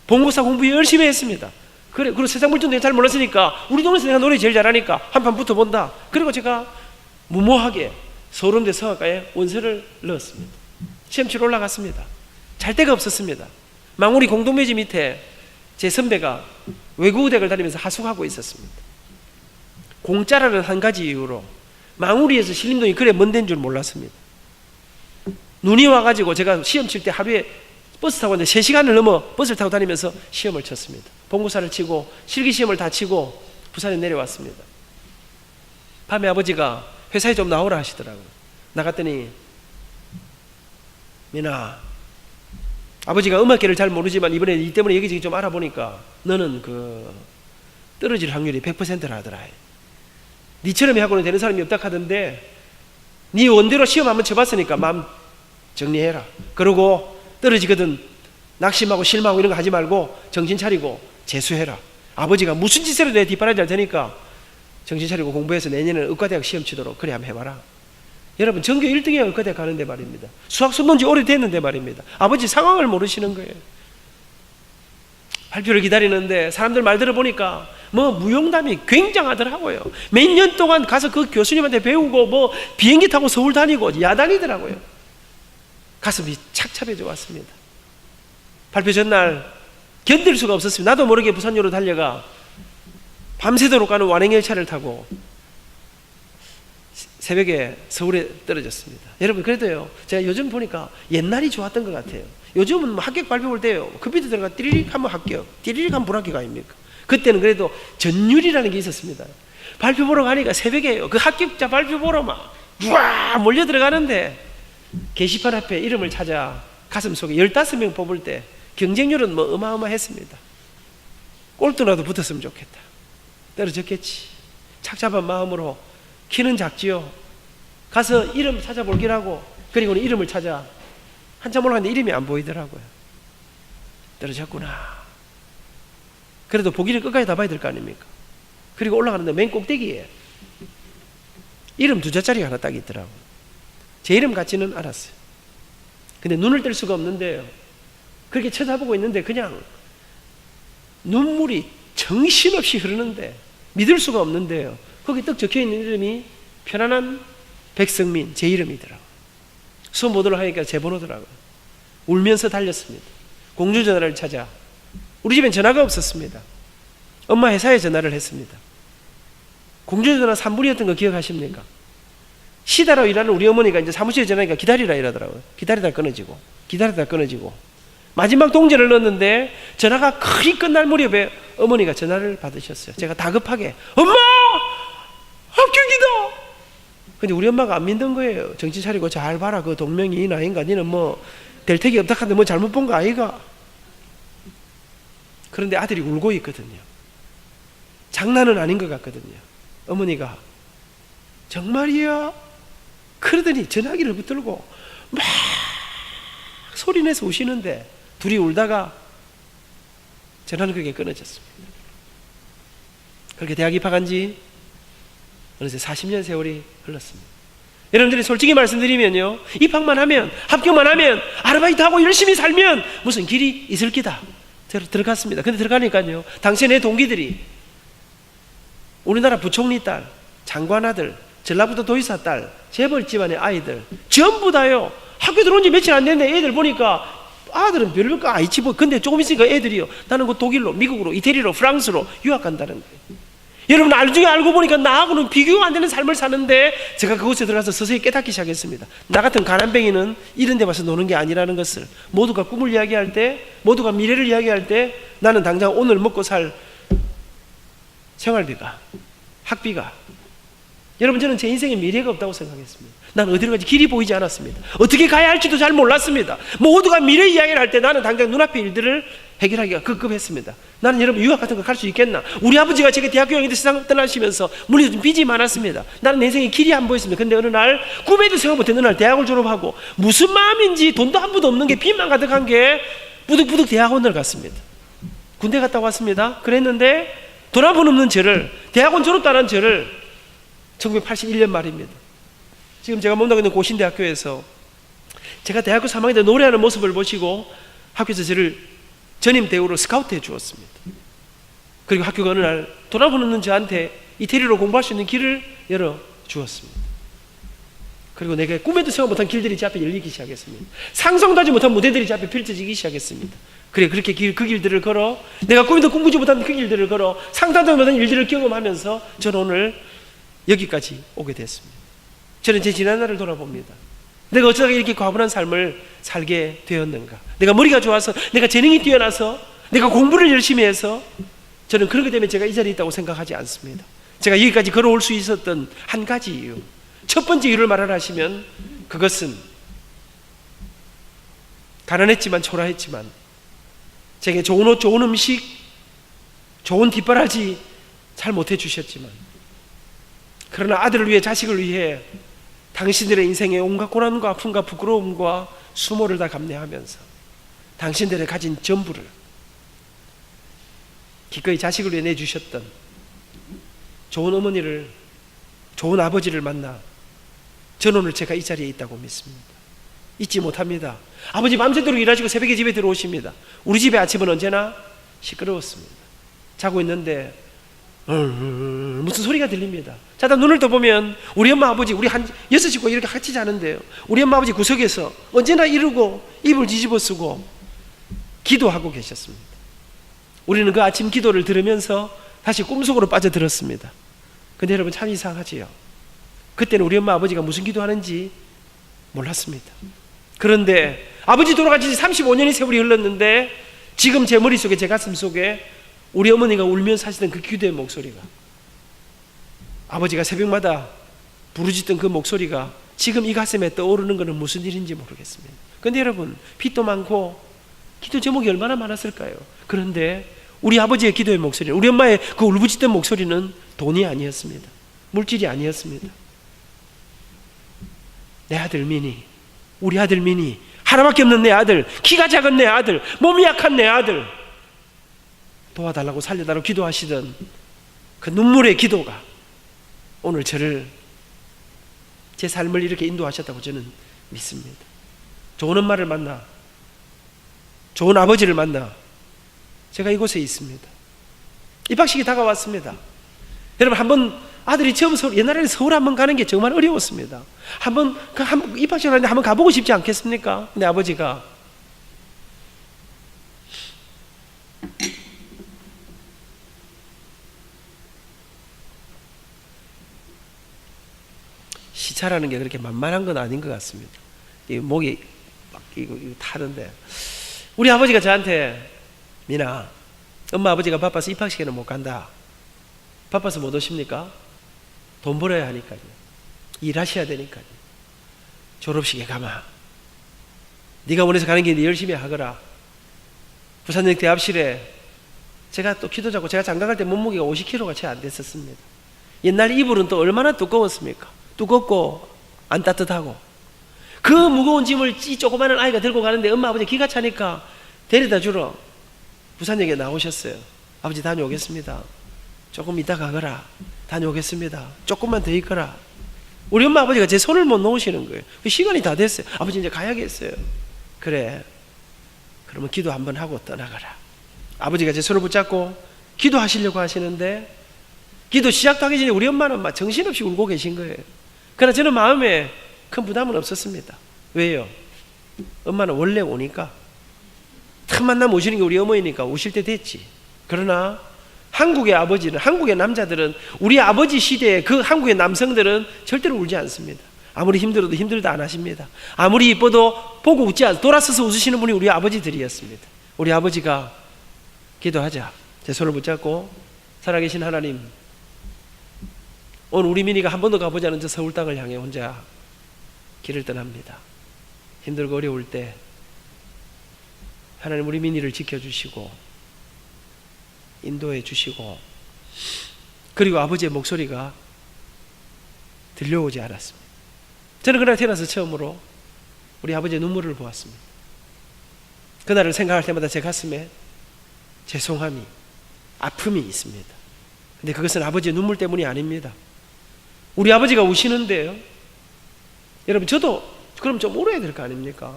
본고사 공부 열심히 했습니다. 그리고 세상 물정도 잘 몰랐으니까 우리 동네에서 내가 노래 제일 잘하니까 한판 붙어본다. 그리고 제가 무모하게 서울음대 성악과에 원서를 넣었습니다. 시험 치러 올라갔습니다. 잘 데가 없었습니다. 망우리 공동묘지 밑에 제 선배가 외국어대학을 다니면서 하숙하고 있었습니다. 공짜라는 한 가지 이유로 망우리에서 신림동이 그래 먼 데인 줄 몰랐습니다. 눈이 와가지고 제가 시험 칠 때 하루에 버스 타고 3시간을 넘어 버스를 타고 다니면서 시험을 쳤습니다. 본고사를 치고 실기시험을 다 치고 부산에 내려왔습니다. 밤에 아버지가 회사에 좀 나오라 하시더라고요. 나갔더니, 민아, 아버지가 음악계를 잘 모르지만 이번에 이 때문에 여기저기 좀 알아보니까 너는 떨어질 확률이 100%라 하더라. 니처럼 하고는 되는 사람이 없다 하던데 니 원대로 시험 한번 쳐봤으니까 마음 정리해라. 그러고 떨어지거든 낙심하고 실망하고 이런 거 하지 말고 정신 차리고 재수해라. 아버지가 무슨 짓을 내 뒷바라지 할 테니까 정신 차리고 공부해서 내년에는 의과대학 시험 치도록 그래 한번 해봐라. 여러분, 전교 1등이야 의과대학 가는데 말입니다. 수학 수능지 오래됐는데 말입니다. 아버지 상황을 모르시는 거예요. 발표를 기다리는데 사람들 말 들어보니까 무용담이 굉장하더라고요. 몇 년 동안 가서 그 교수님한테 배우고 비행기 타고 서울 다니고 야단이더라고요. 가슴이 착잡해져 왔습니다. 발표 전날 견딜 수가 없었습니다. 나도 모르게 부산역으로 달려가 밤새도록 가는 완행열차를 타고 새벽에 서울에 떨어졌습니다. 여러분, 그래도요, 제가 요즘 보니까 옛날이 좋았던 것 같아요. 요즘은 합격 발표 볼 때요, 컴퓨터 들어가 띠리릭 하면 합격, 띠리릭 하면 불합격 아닙니까? 그때는 그래도 전율이라는 게 있었습니다. 발표 보러 가니까 새벽에요, 그 합격자 발표 보러 막 우와 몰려 들어가는데 게시판 앞에 이름을 찾아 가슴 속에 15명 뽑을 때 경쟁률은 어마어마했습니다. 꼴등라도 붙었으면 좋겠다. 떨어졌겠지. 착잡한 마음으로 키는 작지요. 가서 이름 찾아볼기라고, 그리고는 이름을 찾아 한참 올라갔는데 이름이 안 보이더라고요. 떨어졌구나. 그래도 보기를 끝까지 다 봐야 될 거 아닙니까? 그리고 올라가는데 맨 꼭대기에 이름 2자짜리가 하나 딱 있더라고요. 제 이름 같지는 않았어요. 근데 눈을 뗄 수가 없는데요, 그렇게 쳐다보고 있는데 그냥 눈물이 정신없이 흐르는데 믿을 수가 없는데요, 거기 딱 적혀있는 이름이 편안한 백성민, 제 이름이더라고요. 수업 못 올라가니까 제 번호더라고요. 울면서 달렸습니다. 공중전화를 찾아. 우리 집엔 전화가 없었습니다. 엄마 회사에 전화를 했습니다. 공중전화 3분이었던 거 기억하십니까? 시다로 일하는 우리 어머니가 이제 사무실에 전화하니까 기다리라 이러더라고요. 기다리다 끊어지고 마지막 동전을 넣었는데 전화가 거의 끝날 무렵에 어머니가 전화를 받으셨어요. 제가 다급하게 엄마! 합격이다! 근데 우리 엄마가 안 믿는 거예요. 정신 차리고 잘 봐라. 그 동명이인 아닌가? 니는 뭐 될 택이 없다 하는데 뭐 잘못 본 거 아이가? 그런데 아들이 울고 있거든요. 장난은 아닌 것 같거든요. 어머니가 정말이야? 그러더니 전화기를 붙들고 막 소리내서 우시는데 둘이 울다가 전화는 그게 끊어졌습니다. 그렇게 대학 입학한 지 어느새 40년 세월이 흘렀습니다. 여러분들이 솔직히 말씀드리면요, 입학만 하면, 합격만 하면, 아르바이트하고 열심히 살면 무슨 길이 있을 기다 들어갔습니다. 근데 들어가니까요, 당시에 내 동기들이 우리나라 부총리 딸, 장관 아들, 전라북도 도지사 딸, 재벌 집안의 아이들 전부 다요, 학교 들어온 지 며칠 안 됐는데 애들 보니까 아들은 별별 거 아니지 뭐. 근데 조금 있으니까 애들이요, 나는 그 독일로, 미국으로, 이태리로, 프랑스로 유학 간다는 거예요. 여러분, 나중에 알고 보니까 나하고는 비교가 안 되는 삶을 사는데, 제가 그곳에 들어가서 서서히 깨닫기 시작했습니다. 나 같은 가난뱅이는 이런 데 와서 노는 게 아니라는 것을. 모두가 꿈을 이야기할 때, 모두가 미래를 이야기할 때, 나는 당장 오늘 먹고 살 생활비가, 학비가, 여러분, 저는 제 인생에 미래가 없다고 생각했습니다. 나는 어디로 가지 길이 보이지 않았습니다. 어떻게 가야 할지도 잘 몰랐습니다. 모두가 미래 이야기를 할 때 나는 당장 눈앞의 일들을 해결하기가 급급했습니다. 나는 여러분, 유학 같은 거 갈 수 있겠나? 우리 아버지가 제가 대학교 여행때 세상 떠나시면서 물론 빚이 많았습니다. 나는 내 인생에 길이 안 보였습니다. 근데 어느 날 꿈에도 생각 못했는 날 대학을 졸업하고 무슨 마음인지 돈도 한 푼도 없는 게 빚만 가득한 게 부득부득 대학원을 갔습니다. 군대 갔다 왔습니다. 그랬는데 돌아본 없는 저를, 대학원 졸업도 안 한 저를 1981년 말입니다. 지금 제가 몸담고 있는 고신대학교에서 제가 대학교 3학년 때 노래하는 모습을 보시고 학교에서 저를 전임 대우로 스카우트해 주었습니다. 그리고 학교가 어느 날 돌아보는 저한테 이태리로 공부할 수 있는 길을 열어 주었습니다. 그리고 내가 꿈에도 생각 못한 길들이 제 앞에 열리기 시작했습니다. 상상도 하지 못한 무대들이 제 앞에 펼쳐지기 시작했습니다. 그렇게 그 길들을 걸어, 내가 꿈에도 꿈꾸지 못한 그 길들을 걸어 상상도 못한 일들을 경험하면서 저는 오늘 여기까지 오게 됐습니다. 저는 제 지난 날을 돌아봅니다. 내가 어쩌다가 이렇게 과분한 삶을 살게 되었는가? 내가 머리가 좋아서, 내가 재능이 뛰어나서, 내가 공부를 열심히 해서, 저는 그렇기 때문에 제가 이 자리에 있다고 생각하지 않습니다. 제가 여기까지 걸어올 수 있었던 한 가지 이유, 첫 번째 이유를 말하라 하시면 그것은 가난했지만 초라했지만 제게 좋은 옷, 좋은 음식, 좋은 뒷바라지 잘 못해 주셨지만, 그러나 아들을 위해, 자식을 위해 당신들의 인생의 온갖 고난과 아픔과 부끄러움과 수모를 다 감내하면서 당신들의 가진 전부를 기꺼이 자식을 위해 내주셨던 좋은 어머니를, 좋은 아버지를 만나 저는 오늘 제가 이 자리에 있다고 믿습니다. 잊지 못합니다. 아버지 밤새도록 일하시고 새벽에 집에 들어오십니다. 우리 집의 아침은 언제나 시끄러웠습니다. 자고 있는데 무슨 소리가 들립니다. 자다 눈을 떠보면 우리 엄마 아버지, 우리 한 6식구 이렇게 같이 자는데요, 우리 엄마 아버지 구석에서 언제나 이러고 이불 뒤집어 쓰고 기도하고 계셨습니다. 우리는 그 아침 기도를 들으면서 다시 꿈속으로 빠져들었습니다. 근데 여러분, 참 이상하지요. 그때는 우리 엄마 아버지가 무슨 기도하는지 몰랐습니다. 그런데 아버지 돌아가신 지 35년의 세월이 흘렀는데 지금 제 머릿속에, 제 가슴 속에 우리 어머니가 울면서 하시던 그 기도의 목소리가, 아버지가 새벽마다 부르짖던 그 목소리가 지금 이 가슴에 떠오르는 것은 무슨 일인지 모르겠습니다. 그런데 여러분, 빚도 많고 기도 제목이 얼마나 많았을까요? 그런데 우리 아버지의 기도의 목소리, 우리 엄마의 그 울부짖던 목소리는 돈이 아니었습니다. 물질이 아니었습니다. 내 아들 민이, 우리 아들 민이, 하나밖에 없는 내 아들, 키가 작은 내 아들, 몸이 약한 내 아들, 도와달라고 살려달라고 기도하시던 그 눈물의 기도가 오늘 저를 제 삶을 이렇게 인도하셨다고 저는 믿습니다. 좋은 엄마를 만나, 좋은 아버지를 만나 제가 이곳에 있습니다. 입학식이 다가왔습니다. 여러분, 한번 아들이 처음 옛날에는 서울 한번 가는 게 정말 어려웠습니다. 한번 입학식 하는데 한번 가보고 싶지 않겠습니까? 근데 아버지가 시차라는 게 그렇게 만만한 건 아닌 것 같습니다. 이 목이 막 이거 타는데, 우리 아버지가 저한테, 미나, 엄마 아버지가 바빠서 입학식에는 못 간다. 바빠서 못 오십니까? 돈 벌어야 하니까요. 일하셔야 되니까요. 졸업식에 가마. 네가 원해서 가는 길인데 열심히 하거라. 부산역 대합실에 제가 또 기도 잡고, 제가 장가 갈 때 몸무게가 50kg가 채 안 됐었습니다. 옛날 이불은 또 얼마나 두꺼웠습니까? 두껍고 안 따뜻하고, 그 무거운 짐을 조그마한 아이가 들고 가는데 엄마 아버지 기가 차니까 데려다 주러 부산역에 나오셨어요. 아버지 다녀오겠습니다. 조금 이따 가거라. 다녀오겠습니다. 조금만 더 있거라. 우리 엄마 아버지가 제 손을 못 놓으시는 거예요. 시간이 다 됐어요. 아버지 이제 가야겠어요. 그래, 그러면 기도 한번 하고 떠나가라. 아버지가 제 손을 붙잡고 기도하시려고 하시는데, 기도 시작도 하기 전에 우리 엄마는 막 정신없이 울고 계신 거예요. 그러나 저는 마음에 큰 부담은 없었습니다. 왜요? 엄마는 원래 오니까, 틈만 나면 오시는 게 우리 어머니니까 오실 때 됐지. 그러나 한국의 아버지는, 한국의 남자들은, 우리 아버지 시대의 그 한국의 남성들은 절대로 울지 않습니다. 아무리 힘들어도 힘들다 안 하십니다. 아무리 이뻐도 보고 웃지 않습니다. 돌아서서 웃으시는 분이 우리 아버지들이었습니다. 우리 아버지가 기도하자. 제 손을 붙잡고, 살아계신 하나님, 오늘 우리 민이가 한 번도 가보지 않은 저 서울 땅을 향해 혼자 길을 떠납니다. 힘들고 어려울 때 하나님 우리 민이를 지켜주시고 인도해 주시고, 그리고 아버지의 목소리가 들려오지 않았습니다. 저는 그날 태어나서 처음으로 우리 아버지의 눈물을 보았습니다. 그날을 생각할 때마다 제 가슴에 죄송함이, 아픔이 있습니다. 근데 그것은 아버지의 눈물 때문이 아닙니다. 우리 아버지가 우시는데요, 여러분, 저도 그럼 좀 울어야 될 거 아닙니까?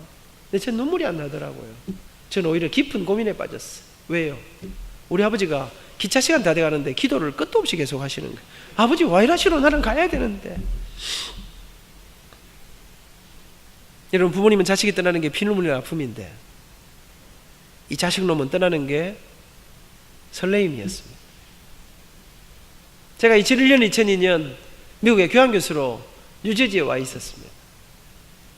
근데 제 눈물이 안 나더라고요. 저는 오히려 깊은 고민에 빠졌어요. 왜요? 우리 아버지가 기차 시간 다 돼가는데 기도를 끝도 없이 계속 하시는 거예요. 아버지 와 이러시러 나는 가야 되는데. 여러분, 부모님은 자식이 떠나는 게 피눈물이나 아픔인데, 이 자식놈은 떠나는 게 설레임이었습니다. 제가 2001년, 2002년 미국에 교환교수로 뉴저지에 와 있었습니다.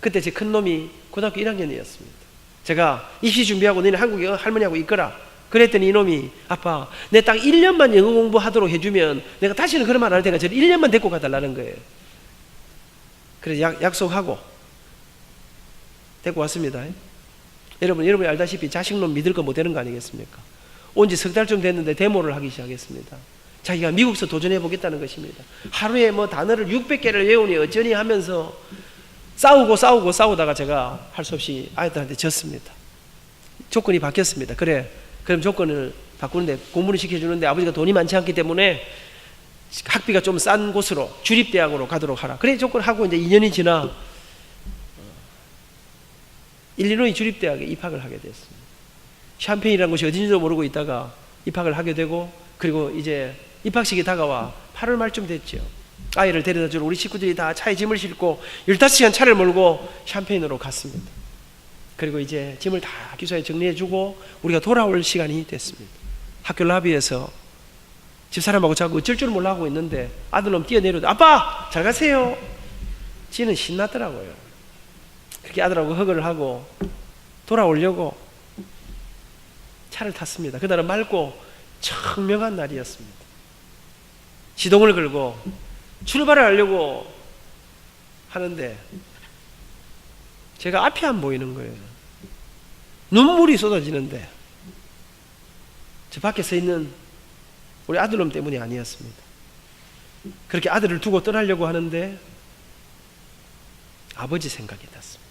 그때 제 큰놈이 고등학교 1학년이었습니다. 제가 입시 준비하고 너네 한국에 할머니하고 있거라. 그랬더니 이놈이, 아빠, 내 딱 1년만 영어 공부하도록 해주면 내가 다시는 그런 말 안 할 테니까 저를 1년만 데리고 가달라는 거예요. 그래서 약속하고 데리고 왔습니다. 여러분이 알다시피 자식놈 믿을 거 못 되는 거 아니겠습니까? 온 지 석 달쯤 됐는데 데모를 하기 시작했습니다. 자기가 미국서 도전해 보겠다는 것입니다. 하루에 뭐 단어를 600개를 외우니 어쩌니 하면서 싸우다가 제가 할 수 없이 아이들한테 졌습니다. 조건이 바뀌었습니다. 그래, 그럼 조건을 바꾸는데 공부를 시켜주는데 아버지가 돈이 많지 않기 때문에 학비가 좀 싼 곳으로, 주립대학으로 가도록 하라. 그래, 조건을 하고 이제 2년이 지나 일리노이 주립대학에 입학을 하게 됐습니다. 샴페인이라는 곳이 어딘지도 모르고 있다가 입학을 하게 되고, 그리고 이제 입학식이 다가와 8월 말쯤 됐죠. 아이를 데려다 주러 우리 식구들이 다 차에 짐을 싣고 15시간 차를 몰고 샴페인으로 갔습니다. 그리고 이제 짐을 다 기사에 정리해주고 우리가 돌아올 시간이 됐습니다. 학교 라비에서 집사람하고 자꾸 어쩔 줄 몰라 하고 있는데 아들놈 뛰어내려도, 아빠 잘 가세요. 지는 신났더라고요. 그렇게 아들하고 허그를 하고 돌아오려고 차를 탔습니다. 그날은 맑고 청명한 날이었습니다. 시동을 걸고 출발을 하려고 하는데 제가 앞이 안 보이는 거예요. 눈물이 쏟아지는데 저 밖에 서 있는 우리 아들놈 때문이 아니었습니다. 그렇게 아들을 두고 떠나려고 하는데 아버지 생각이 났습니다.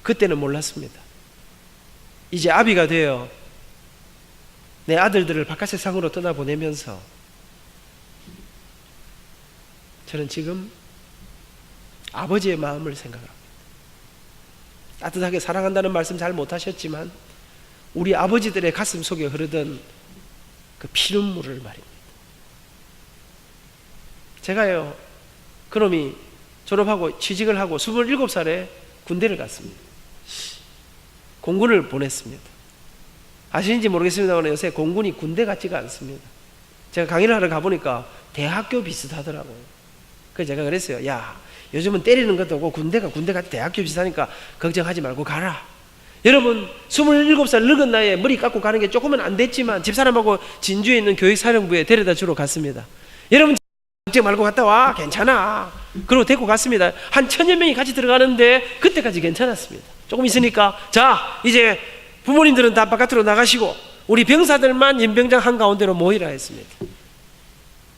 그때는 몰랐습니다. 이제 아비가 되어 내 아들들을 바깥 세상으로 떠나보내면서 저는 지금 아버지의 마음을 생각합니다. 따뜻하게 사랑한다는 말씀 잘 못하셨지만 우리 아버지들의 가슴 속에 흐르던 그 피눈물을 말입니다. 제가요, 그놈이 졸업하고 취직을 하고 27살에 군대를 갔습니다. 공군을 보냈습니다. 아시는지 모르겠습니다만 요새 공군이 군대 같지가 않습니다. 제가 강의를 하러 가보니까 대학교 비슷하더라고요. 그래서 제가 그랬어요. 야, 요즘은 때리는 것도 없고 군대가 군대 같이 대학교 비슷하니까 걱정하지 말고 가라. 여러분 27살 늙은 나이에 머리 깎고 가는 게 조금은 안 됐지만 집사람하고 진주에 있는 교육사령부에 데려다 주러 갔습니다. 여러분 걱정 말고 갔다 와, 괜찮아. 그리고 데리고 갔습니다. 한 1000여 명이 같이 들어가는데 그때까지 괜찮았습니다. 조금 있으니까 자, 이제 부모님들은 다 바깥으로 나가시고 우리 병사들만 연병장 한가운데로 모이라 했습니다.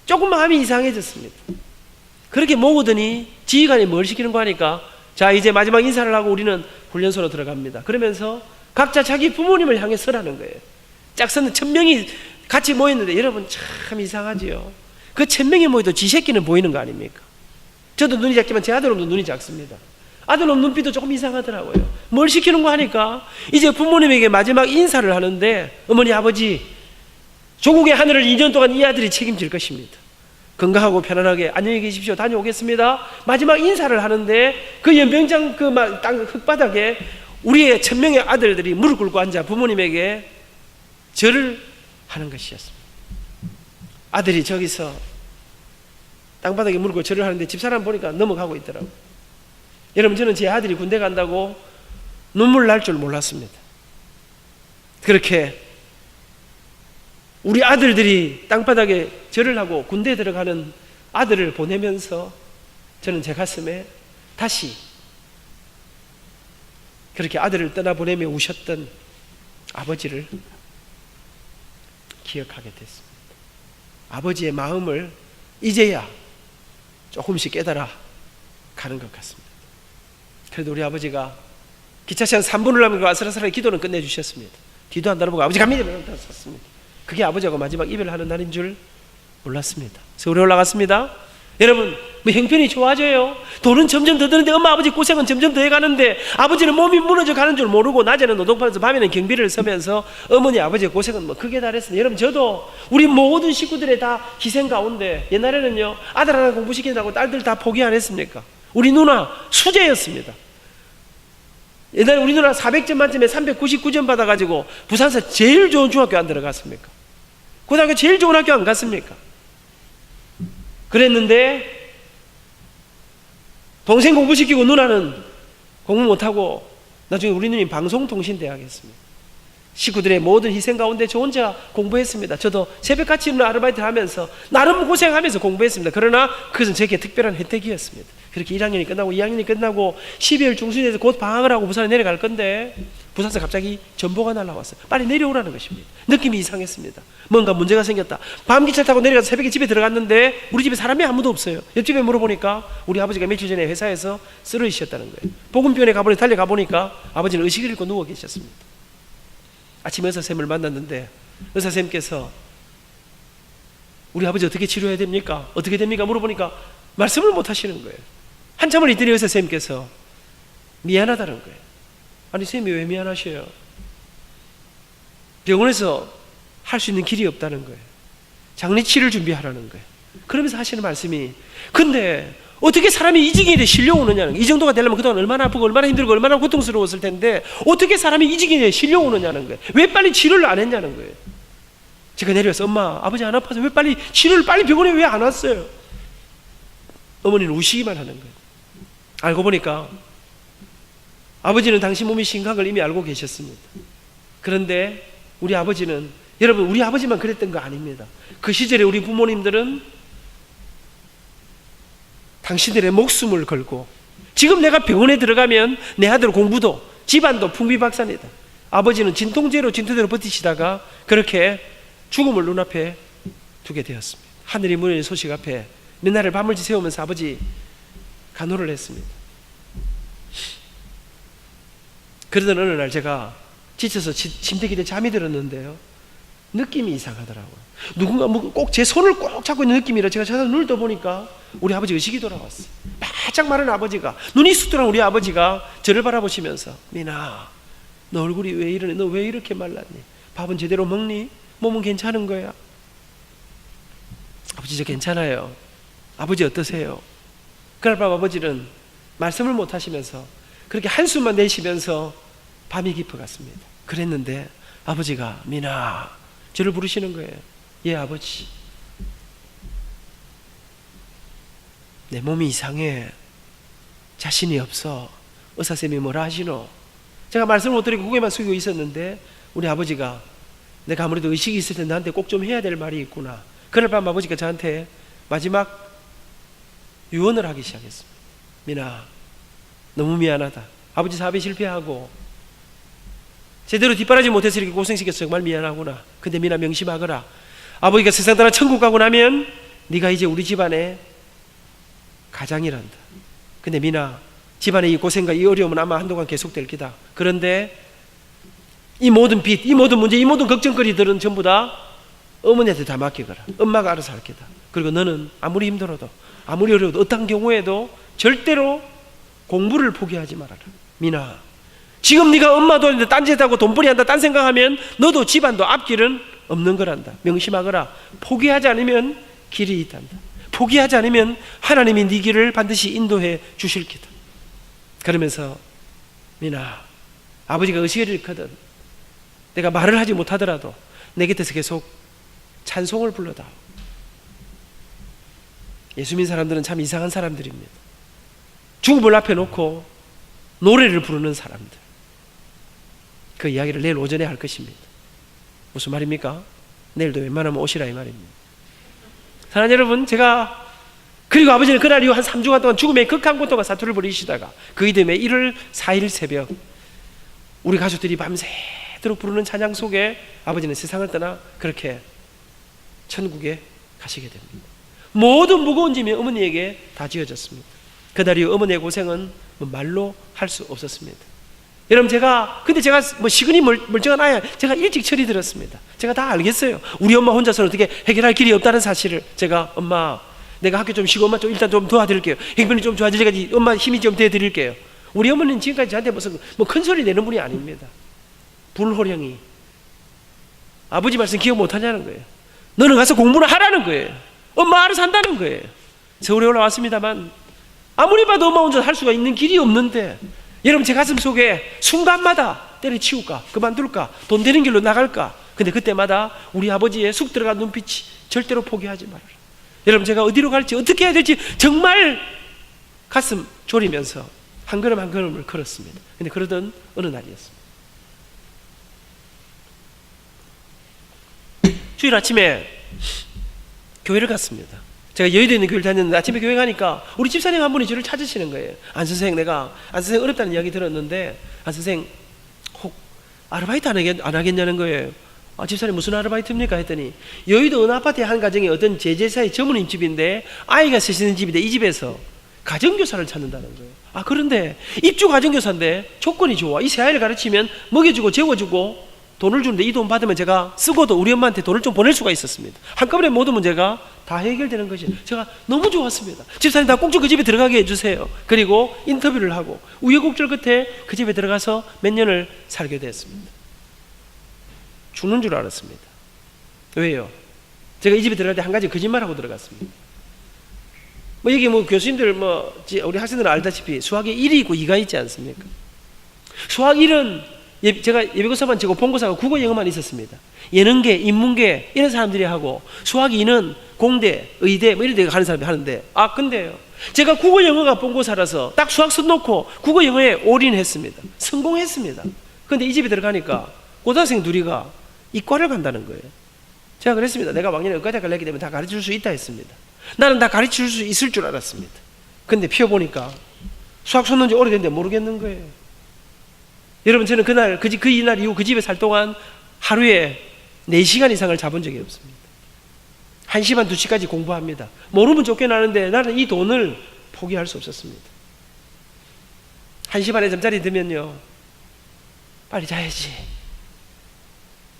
조금 마음이 이상해졌습니다. 그렇게 모으더니 지휘관이 뭘 시키는 거 하니까 자, 이제 마지막 인사를 하고 우리는 훈련소로 들어갑니다. 그러면서 각자 자기 부모님을 향해 서라는 거예요. 짝서는 1000명이 같이 모였는데 여러분 참 이상하지요. 그 1000명이 모여도 지 새끼는 보이는 거 아닙니까? 저도 눈이 작지만 제 아들놈도 눈이 작습니다. 아들놈 눈빛도 조금 이상하더라고요. 뭘 시키는 거 하니까 이제 부모님에게 마지막 인사를 하는데 어머니 아버지 조국의 하늘을 2년 동안 이 아들이 책임질 것입니다. 건강하고 편안하게 안녕히 계십시오. 다녀오겠습니다. 마지막 인사를 하는데 그 연병장 그 땅 흙바닥에 우리의 1000명의 아들들이 무릎 꿇고 앉아 부모님에게 절을 하는 것이었습니다. 아들이 저기서 땅바닥에 무릎 꿇고 절을 하는데 집사람 보니까 넘어가고 있더라고요. 여러분 저는 제 아들이 군대 간다고 눈물 날 줄 몰랐습니다. 그렇게 우리 아들들이 땅바닥에 절을 하고 군대에 들어가는 아들을 보내면서 저는 제 가슴에 다시 그렇게 아들을 떠나보내며 우셨던 아버지를 기억하게 됐습니다. 아버지의 마음을 이제야 조금씩 깨달아 가는 것 같습니다. 그래도 우리 아버지가 기차시간 3분을 남기고 아슬아슬하게 기도는 끝내주셨습니다. 뒤도 안 돌아보고 아버지 갑니다. 섰습니다. 그게 아버지하고 마지막 이별하는 날인 줄 몰랐습니다. 서울에 올라갔습니다. 여러분 뭐 형편이 좋아져요. 돈은 점점 더 드는데 엄마 아버지 고생은 점점 더 해가는데 아버지는 몸이 무너져 가는 줄 모르고 낮에는 노동판에서 밤에는 경비를 서면서 어머니 아버지의 고생은 뭐 크게 달했어요. 여러분 저도 우리 모든 식구들의 다 희생 가운데 옛날에는요 아들 하나 공부시키느라고 딸들 다 포기 안 했습니까? 우리 누나 수재였습니다. 옛날에 우리 누나 400점 만점에 399점 받아가지고 부산에서 제일 좋은 중학교 안 들어갔습니까? 고등학교 제일 좋은 학교 안 갔습니까? 그랬는데 동생 공부시키고 누나는 공부 못하고 나중에 우리 누님 방송통신대학 했습니다. 식구들의 모든 희생 가운데 저 혼자 공부했습니다. 저도 새벽같이 일어나 아르바이트를 하면서 나름 고생하면서 공부했습니다. 그러나 그것은 제게 특별한 혜택이었습니다. 그렇게 1학년이 끝나고 2학년이 끝나고 12월 중순에서 곧 방학을 하고 부산에 내려갈 건데 부산에서 갑자기 전보가 날라왔어요. 빨리 내려오라는 것입니다. 느낌이 이상했습니다. 뭔가 문제가 생겼다. 밤기차 타고 내려가서 새벽에 집에 들어갔는데 우리 집에 사람이 아무도 없어요. 옆집에 물어보니까 우리 아버지가 며칠 전에 회사에서 쓰러지셨다는 거예요. 보건병원에 가보니 달려가 보니까 아버지는 의식을 잃고 누워 계셨습니다. 아침에 의사쌤을 만났는데 의사쌤께서 우리 아버지 어떻게 치료해야 됩니까? 어떻게 됩니까? 물어보니까 말씀을 못 하시는 거예요. 한참을 있더니 의사쌤께서 미안하다는 거예요. 아니 쌤이 왜 미안하셔요? 병원에서 할 수 있는 길이 없다는 거예요. 장례치를 준비하라는 거예요. 그러면서 하시는 말씀이 근데 어떻게 사람이 이 지경에 실려오느냐는 거예요. 이 정도가 되려면 그동안 얼마나 아프고 얼마나 힘들고 얼마나 고통스러웠을 텐데 어떻게 사람이 이 지경에 실려오느냐는 거예요. 왜 빨리 치료를 안 했냐는 거예요. 제가 내려와서 엄마 아버지 안 아파서 왜 빨리 치료를 빨리 병원에 왜 안 왔어요? 어머니는 우시기만 하는 거예요. 알고 보니까 아버지는 당신 몸이 심각을 이미 알고 계셨습니다. 그런데 우리 아버지는 여러분 우리 아버지만 그랬던 거 아닙니다. 그 시절에 우리 부모님들은 당신들의 목숨을 걸고 지금 내가 병원에 들어가면 내 아들 공부도 집안도 풍비박산이다. 아버지는 진통제로 진통제로 버티시다가 그렇게 죽음을 눈앞에 두게 되었습니다. 하늘이 무너진 소식 앞에 맨날 밤을 지새우면서 아버지 간호를 했습니다. 그러던 어느 날 제가 지쳐서 침대 곁에 잠이 들었는데요. 느낌이 이상하더라고요. 누군가 꼭 제 손을 꼭 잡고 있는 느낌이라 제가 자다 눈을 떠보니까 우리 아버지 의식이 돌아왔어요. 바짝 마른 아버지가, 눈이 쑥 들어온 우리 아버지가 저를 바라보시면서 민아, 너 얼굴이 왜 이러니? 너 왜 이렇게 말랐니? 밥은 제대로 먹니? 몸은 괜찮은 거야? 아버지 저 괜찮아요. 아버지 어떠세요? 그날 밤 아버지는 말씀을 못 하시면서 그렇게 한숨만 내쉬면서 밤이 깊어갔습니다. 그랬는데 아버지가 민아, 저를 부르시는 거예요. 예 아버지, 내 몸이 이상해. 자신이 없어. 의사쌤이 뭐라 하시노? 제가 말씀을 못 드리고 고개만 숙이고 있었는데 우리 아버지가 내가 아무래도 의식이 있을 때 나한테 꼭 좀 해야 될 말이 있구나. 그날 밤 아버지가 저한테 마지막 유언을 하기 시작했습니다. 민아, 너무 미안하다. 아버지 사업에 실패하고 제대로 뒷바라지 못해서 이렇게 고생시켰어. 정말 미안하구나. 근데 민아 명심하거라. 아버지가 세상 떠나 천국 가고 나면 네가 이제 우리 집안의 가장이란다. 근데 민아, 집안의 이 고생과 이 어려움은 아마 한동안 계속될 기다. 그런데 이 모든 빚, 이 모든 문제, 이 모든 걱정거리들은 전부 다 어머니한테 다 맡기거라. 엄마가 알아서 할 게다. 그리고 너는 아무리 힘들어도 아무리 어려워도 어떤 경우에도 절대로 공부를 포기하지 말아라. 민아, 지금 네가 엄마 돈인데 딴짓하고 돈벌이 한다 딴 생각하면 너도 집안도 앞길은 없는 거란다. 명심하거라. 포기하지 않으면 길이 있단다. 포기하지 않으면 하나님이 네 길을 반드시 인도해 주실 기다. 그러면서 민아, 아버지가 의식을 잃거든 내가 말을 하지 못하더라도 내 곁에서 계속 찬송을 불러다오. 예수 믿는 사람들은 참 이상한 사람들입니다. 죽음을 앞에 놓고 노래를 부르는 사람들. 그 이야기를 내일 오전에 할 것입니다. 무슨 말입니까? 내일도 웬만하면 오시라 이 말입니다. 사랑하는 여러분, 제가 그리고 아버지는 그날 이후 한 3주간 동안 죽음의 극한 고통과 사투를 벌이시다가 그 이듬해 1월 4일 새벽 우리 가족들이 밤새도록 부르는 찬양 속에 아버지는 세상을 떠나 그렇게 천국에 가시게 됩니다. 모든 무거운 짐이 어머니에게 다 지어졌습니다. 그날 이후 어머니의 고생은 말로 할 수 없었습니다. 여러분, 근데 제가 시근이 멀쩡한 아야, 제가 일찍 철이 들었습니다. 제가 다 알겠어요. 우리 엄마 혼자서는 어떻게 해결할 길이 없다는 사실을. 제가 엄마, 내가 학교 좀 쉬고 엄마 좀 일단 좀 도와드릴게요. 형편이 좀 좋아질 때까지 엄마 힘이 좀 돼드릴게요. 우리 어머니는 지금까지 저한테 무슨 큰 소리 내는 분이 아닙니다. 불호령이 아버지 말씀 기억 못하냐는 거예요. 너는 가서 공부를 하라는 거예요. 엄마 알아서 한다는 거예요. 서울에 올라왔습니다만 아무리 봐도 엄마 혼자 할 수가 있는 길이 없는데, 여러분, 제 가슴 속에 순간마다 때려치울까, 그만둘까, 돈 되는 길로 나갈까. 근데 그때마다 우리 아버지의 쑥 들어간 눈빛이 절대로 포기하지 말아라. 여러분, 제가 어디로 갈지 어떻게 해야 될지 정말 가슴 졸이면서 한 걸음 한 걸음을 걸었습니다. 근데 그러던 어느 날이었습니다. 주일 아침에 교회를 갔습니다. 제가 여의도에 있는 교회를 다녔는데 아침에 교회 가니까 우리 집사님 한 분이 저를 찾으시는 거예요. 안 선생, 내가 안 선생 어렵다는 이야기 들었는데 안 선생 혹 아르바이트 안 하겠냐는 거예요. 아, 집사님 무슨 아르바이트입니까? 했더니 여의도 어느 아파트의 한 가정에 어떤 제재사의 전무님 집인데 아이가 쓰시는 집인데 이 집에서 가정교사를 찾는다는 거예요. 아, 그런데 입주 가정교사인데 조건이 좋아. 이 세 아이를 가르치면 먹여주고 재워주고 돈을 주는데 이 돈 받으면 제가 쓰고도 우리 엄마한테 돈을 좀 보낼 수가 있었습니다. 한꺼번에 모든 문제가 다 해결되는 것이 제가 너무 좋았습니다. 집사님 다 꼭 좀 그 집에 들어가게 해주세요. 그리고 인터뷰를 하고 우여곡절 끝에 그 집에 들어가서 몇 년을 살게 됐습니다. 죽는 줄 알았습니다. 왜요? 제가 이 집에 들어갈 때 한 가지 거짓말하고 들어갔습니다. 여기 교수님들 우리 학생들은 알다시피 수학에 1이 있고 2가 있지 않습니까? 수학 1은 제가 예비고사만 치고 본고사가 국어 영어만 있었습니다. 예능계, 인문계 이런 사람들이 하고 수학 2는 공대, 의대 이런 데 가는 사람들이 하는데, 아 근데요, 제가 국어 영어가 본고사라서 딱 수학 손 놓고 국어 영어에 올인했습니다. 성공했습니다. 근데 이 집에 들어가니까 고등학생 둘이가 이과를 간다는 거예요. 제가 그랬습니다. 내가 왕년에 의과대학을 냈기 때문에 다 가르칠 수 있다 했습니다. 나는 다 가르칠 수 있을 줄 알았습니다. 근데 피워보니까 수학 손 놓은 지 오래됐는데 모르겠는 거예요. 여러분, 저는 이날 이후 그 집에 살 동안 하루에 4시간 이상을 자본 적이 없습니다. 1시 반, 2시까지 공부합니다. 모르면 쫓겨나는데 나는 이 돈을 포기할 수 없었습니다. 1시 반에 잠자리 들면요, 빨리 자야지.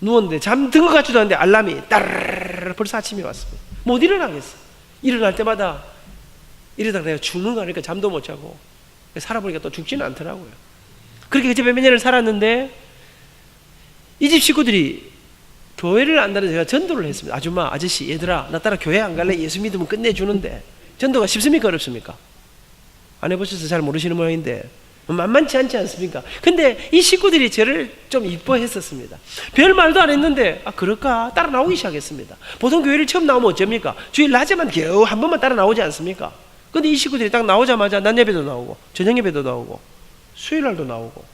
누웠는데 잠든 것 같지도 않은데 알람이 따르르 벌써 아침이 왔습니다. 못 일어나겠어. 일어날 때마다 이러다가 내가 죽는 거 아닐까 잠도 못 자고 살아보니까 또 죽지는 않더라고요. 그렇게 그 집에 몇 년을 살았는데 이 집 식구들이 교회를 안다는 제가 전도를 했습니다. 아줌마, 아저씨, 얘들아 나 따라 교회 안 갈래? 예수 믿으면 끝내주는데. 전도가 쉽습니까? 어렵습니까? 안 해보셔서 잘 모르시는 모양인데 만만치 않지 않습니까? 근데 이 식구들이 저를 좀 이뻐했었습니다. 별 말도 안 했는데 그럴까? 따라 나오기 시작했습니다. 보통 교회를 처음 나오면 어쩝니까? 주일 낮에만 겨우 한 번만 따라 나오지 않습니까? 근데 이 식구들이 딱 나오자마자 낮 예배도 나오고 저녁 예배도 나오고 수요일날도 나오고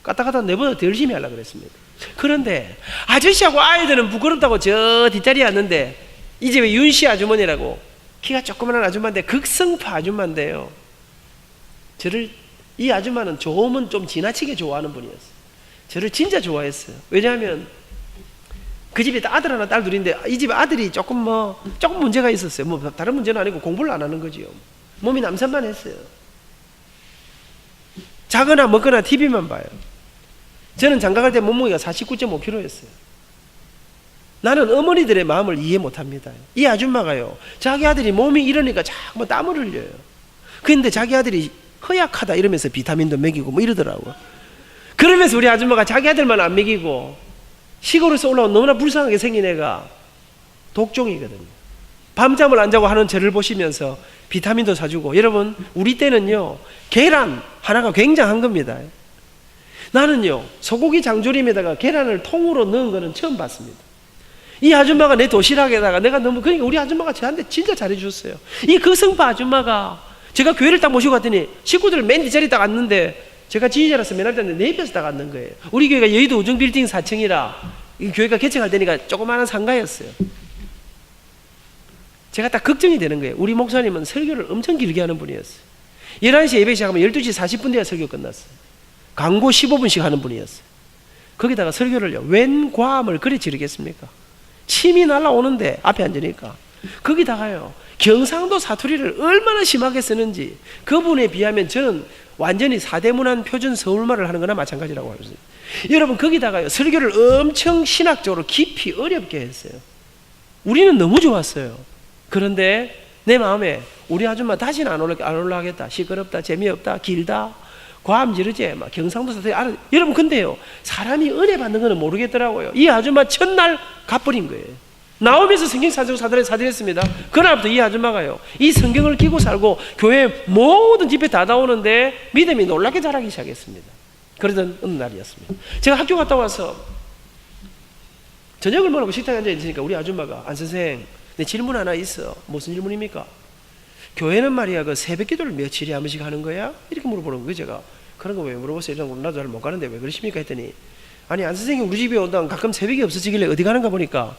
까딱까딱 내보다 더 열심히 하려고 그랬습니다. 그런데 아저씨하고 아이들은 부끄럽다고 저 뒷자리에 왔는데 이 집에 윤씨 아주머니라고 키가 조그만한 아줌마인데 극성파 아줌마인데요, 저를, 이 아줌마는 좋으면 좀 지나치게 좋아하는 분이었어요. 저를 진짜 좋아했어요. 왜냐하면 그 집에 아들 하나 딸 둘인데 이 집 아들이 조금 문제가 있었어요. 뭐 다른 문제는 아니고 공부를 안 하는 거지요. 몸이 남산만 했어요. 자거나 먹거나 TV만 봐요. 저는 장가갈 때 몸무게가 49.5kg였어요. 나는 어머니들의 마음을 이해 못합니다. 이 아줌마가요, 자기 아들이 몸이 이러니까 자꾸 땀을 흘려요. 그런데 자기 아들이 허약하다 이러면서 비타민도 먹이고 뭐 이러더라고요. 그러면서 우리 아줌마가 자기 아들만 안 먹이고 시골에서 올라온 너무나 불쌍하게 생긴 애가 독종이거든요. 밤잠을 안 자고 하는 저를 보시면서 비타민도 사주고. 여러분, 우리 때는요 계란 하나가 굉장한 겁니다. 나는요 소고기 장조림에다가 계란을 통으로 넣은 거는 처음 봤습니다. 이 아줌마가 내 도시락에다가 내가 너무, 그러니까 우리 아줌마가 저한테 진짜 잘해주셨어요. 이 극성파 아줌마가 제가 교회를 딱 모시고 갔더니 식구들 맨 뒷자리 딱 앉는데 제가 지휘자라서 맨 앞에 내 옆에서 딱 앉는 거예요. 우리 교회가 여의도 우정빌딩 4층이라 이 교회가 개척할 때니까 조그마한 상가였어요. 제가 딱 걱정이 되는 거예요. 우리 목사님은 설교를 엄청 길게 하는 분이었어요. 11시에 예배 시작하면 12시 40분 돼야 설교 끝났어요. 광고 15분씩 하는 분이었어요. 거기다가 설교를요 웬과함을 그리 지르겠습니까? 침이 날라오는데 앞에 앉으니까. 거기다가요 경상도 사투리를 얼마나 심하게 쓰는지, 그분에 비하면 저는 완전히 사대문안 표준 서울말을 하는 거나 마찬가지라고 하거든요. 여러분, 거기다가요 설교를 엄청 신학적으로 깊이 어렵게 했어요. 우리는 너무 좋았어요. 그런데 내 마음에 우리 아줌마 다시는 안 올라가겠다. 시끄럽다, 재미없다, 길다, 과함 지르지, 막 경상도 사투리 알아. 여러분, 근데요 사람이 은혜 받는 거는 모르겠더라고요. 이 아줌마 첫날 갚버린 거예요. 나오면서 성경 사들였습니다. 그날부터 이 아줌마가요 이 성경을 끼고 살고 교회 모든 집회 다 나오는데 믿음이 놀랍게 자라기 시작했습니다. 그러던 어느 날이었습니다. 제가 학교 갔다 와서 저녁을 먹으려고 식당에 앉아 있으니까 우리 아줌마가, 안 선생, 내 질문 하나 있어. 무슨 질문입니까? 교회는 말이야 그 새벽 기도를 며칠에 한 번씩 하는 거야? 이렇게 물어보는 거예요. 제가 그런 거 왜 물어보세요? 이런 나도 잘 못 가는데 왜 그러십니까? 했더니, 아니 안 선생님 우리 집에 온다면 가끔 새벽이 없어지길래 어디 가는가 보니까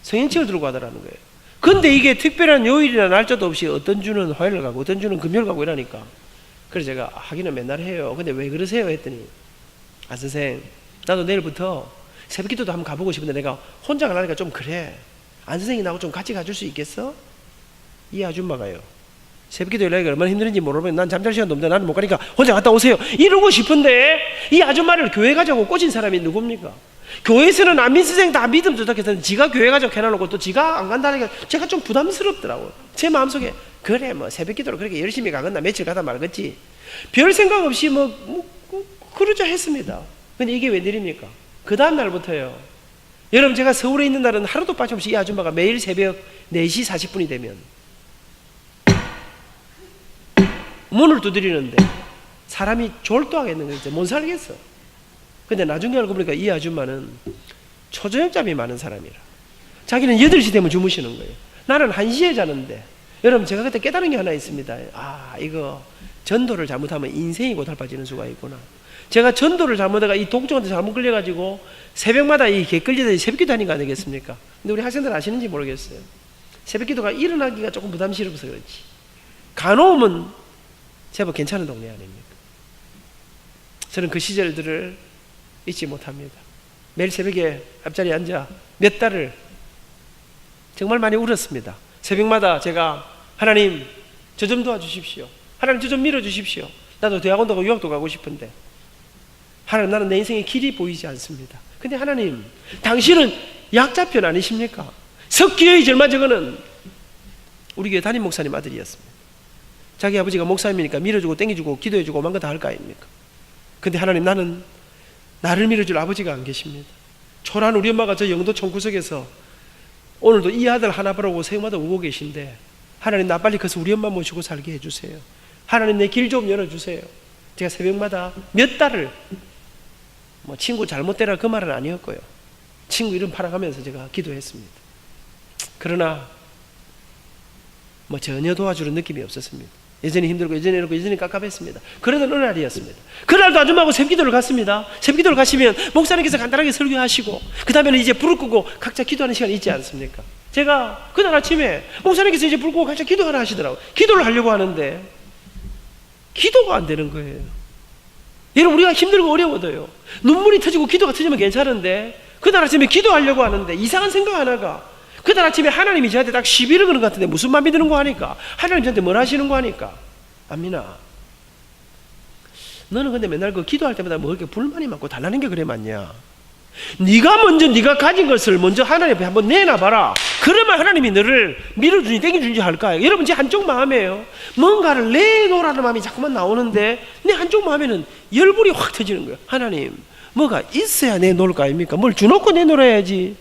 성경책을 들고 가더라는 거예요. 근데 이게 특별한 요일이나 날짜도 없이 어떤 주는 화요일 가고 어떤 주는 금요일 가고 이러니까, 그래서 제가 하기는 맨날 해요. 근데 왜 그러세요? 했더니, 안 선생, 나도 내일부터 새벽 기도도 한번 가보고 싶은데 내가 혼자 가려니까 좀 그래. 안 선생이 나하고 좀 같이 가줄 수 있겠어? 이 아줌마가요 새벽 기도 연락이 얼마나 힘든지 모르면 난 잠잘 시간도 없는데 나는 못 가니까 혼자 갔다 오세요 이러고 싶은데, 이 아줌마를 교회 가자고 꽂은 사람이 누굽니까? 교회에서는 안 믿는 선생 다 믿음 좋다고 해서 지가 교회 가자고 해놔놓고 또 지가 안 간다니까 제가 좀 부담스럽더라고요. 제 마음속에 그래 뭐 새벽 기도를 그렇게 열심히 가겠나, 며칠 가다 말겠지, 별 생각 없이 그러자 했습니다. 근데 이게 웬일입니까? 그 다음 날부터요, 여러분 제가 서울에 있는 날은 하루도 빠짐없이 이 아줌마가 매일 새벽 4시 40분이 되면 문을 두드리는데 사람이 졸도하겠는 거죠. 못 살겠어. 근데 나중에 알고 보니까 이 아줌마는 초저녁잠이 많은 사람이라 자기는 8시 되면 주무시는 거예요. 나는 1시에 자는데, 여러분 제가 그때 깨달은 게 하나 있습니다. 이거 전도를 잘못하면 인생이 고달파지는 수가 있구나. 제가 전도를 잘못해가 이 독종한테 잘못 끌려가지고 새벽마다 이 개끌리듯이 새벽기도 하는 거 아니겠습니까? 근데 우리 학생들 아시는지 모르겠어요. 새벽기도가 일어나기가 조금 부담스러워서 그렇지 간호음은 제법 괜찮은 동네 아닙니까? 저는 그 시절들을 잊지 못합니다. 매일 새벽에 앞자리에 앉아 몇 달을 정말 많이 울었습니다. 새벽마다 제가, 하나님 저 좀 도와주십시오. 하나님 저 좀 밀어주십시오. 나도 대학원도 가고 유학도 가고 싶은데 하나님, 나는 내 인생의 길이 보이지 않습니다. 근데 하나님, 당신은 약자편 아니십니까? 석기의 절마 저거는 우리 교회 담임 목사님 아들이었습니다. 자기 아버지가 목사님이니까 밀어주고 땡겨주고 기도해주고 오만 거 다 할 거 아닙니까? 근데 하나님, 나는 나를 밀어줄 아버지가 안 계십니다. 초라한 우리 엄마가 저 영도 총구석에서 오늘도 이 아들 하나 보라고 새우마다 우고 계신데, 하나님 나 빨리 커서 우리 엄마 모시고 살게 해주세요. 하나님 내 길 좀 열어주세요. 제가 새벽마다 몇 달을 뭐 친구 잘못되라 그 말은 아니었고요, 친구 이름 팔아가면서 제가 기도했습니다. 그러나 뭐 전혀 도와주는 느낌이 없었습니다. 예전에 힘들고 예전에 이렇고 예전에 깝깝했습니다. 그러던 어느 날이었습니다. 그날도 아줌마하고 새벽기도를 갔습니다. 새벽기도를 가시면 목사님께서 간단하게 설교하시고 그 다음에는 이제 불을 끄고 각자 기도하는 시간이 있지 않습니까? 제가 그날 아침에 목사님께서 이제 불 끄고 각자 기도하라 하시더라고요. 기도를 하려고 하는데 기도가 안 되는 거예요. 여러분, 우리가 힘들고 어려워도요, 눈물이 터지고 기도가 터지면 괜찮은데 그날 아침에 기도하려고 하는데 이상한 생각 하나가, 그날 아침에 하나님이 저한테 딱 시비를 거는 것 같은데 무슨 마음이 드는 거 하니까, 하나님 저한테 뭘 하시는 거 하니까, 안민아, 너는 근데 맨날 그 기도할 때마다 뭐 이렇게 불만이 많고 달라는 게 그래 많냐? 네가 먼저 네가 가진 것을 먼저 하나님 앞에 한번 내놔봐라. 그러면 하나님이 너를 밀어주니 땡겨주니 할까요? 여러분, 제 한쪽 마음에요, 뭔가를 내놓으라는 마음이 자꾸만 나오는데 내 한쪽 마음에는 열불이 확 터지는 거예요. 하나님, 뭐가 있어야 내놓을 거 아닙니까? 뭘 주놓고 내놓아야지.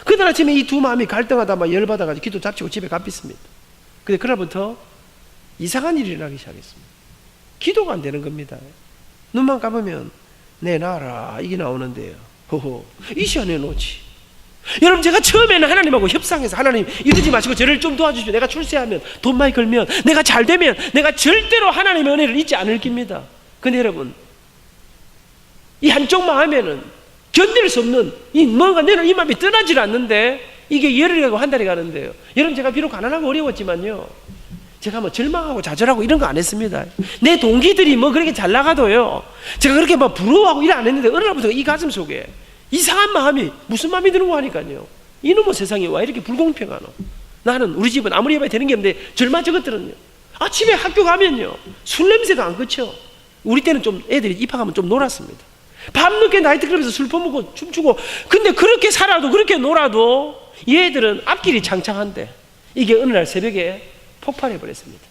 그날 아침에 이 두 마음이 갈등하다 막 열받아가지고 기도 잡치고 집에 갚았습니다. 근데 그날부터 이상한 일이 일어나기 시작했습니다. 기도가 안 되는 겁니다. 눈만 감으면 내놔라 이게 나오는데요, 호호, 이 시간에 놓지. 여러분, 제가 처음에는 하나님하고 협상해서, 하나님 이러지 마시고 저를 좀 도와주시오, 내가 출세하면 돈 많이 걸면 내가 잘 되면 내가 절대로 하나님의 은혜를 잊지 않을 겁니다. 근데 여러분, 이 한쪽 마음에는 견딜 수 없는 뭔가 내는 이 마음이 떠나질 않는데 이게 열흘이 가고 한 달이 가는데요, 여러분, 제가 비록 가난하고 어려웠지만요, 제가 뭐 절망하고 좌절하고 이런 거 안 했습니다. 내 동기들이 뭐 그렇게 잘 나가도요, 제가 그렇게 막 부러워하고 일 안 했는데 어느 날부터 이 가슴 속에 이상한 마음이, 무슨 마음이 드는 거 하니까요, 이놈의 세상이 왜 이렇게 불공평하노? 나는 우리 집은 아무리 해봐야 되는 게 없는데 절마 저것들은요, 아침에 학교 가면요 술 냄새가 안 그쳐. 우리 때는 좀 애들이 입학하면 좀 놀았습니다. 밤늦게 나이트클럽에서 술 퍼먹고 춤추고. 근데 그렇게 살아도 그렇게 놀아도 얘들은 앞길이 창창한데 이게 어느 날 새벽에 폭발해버렸습니다.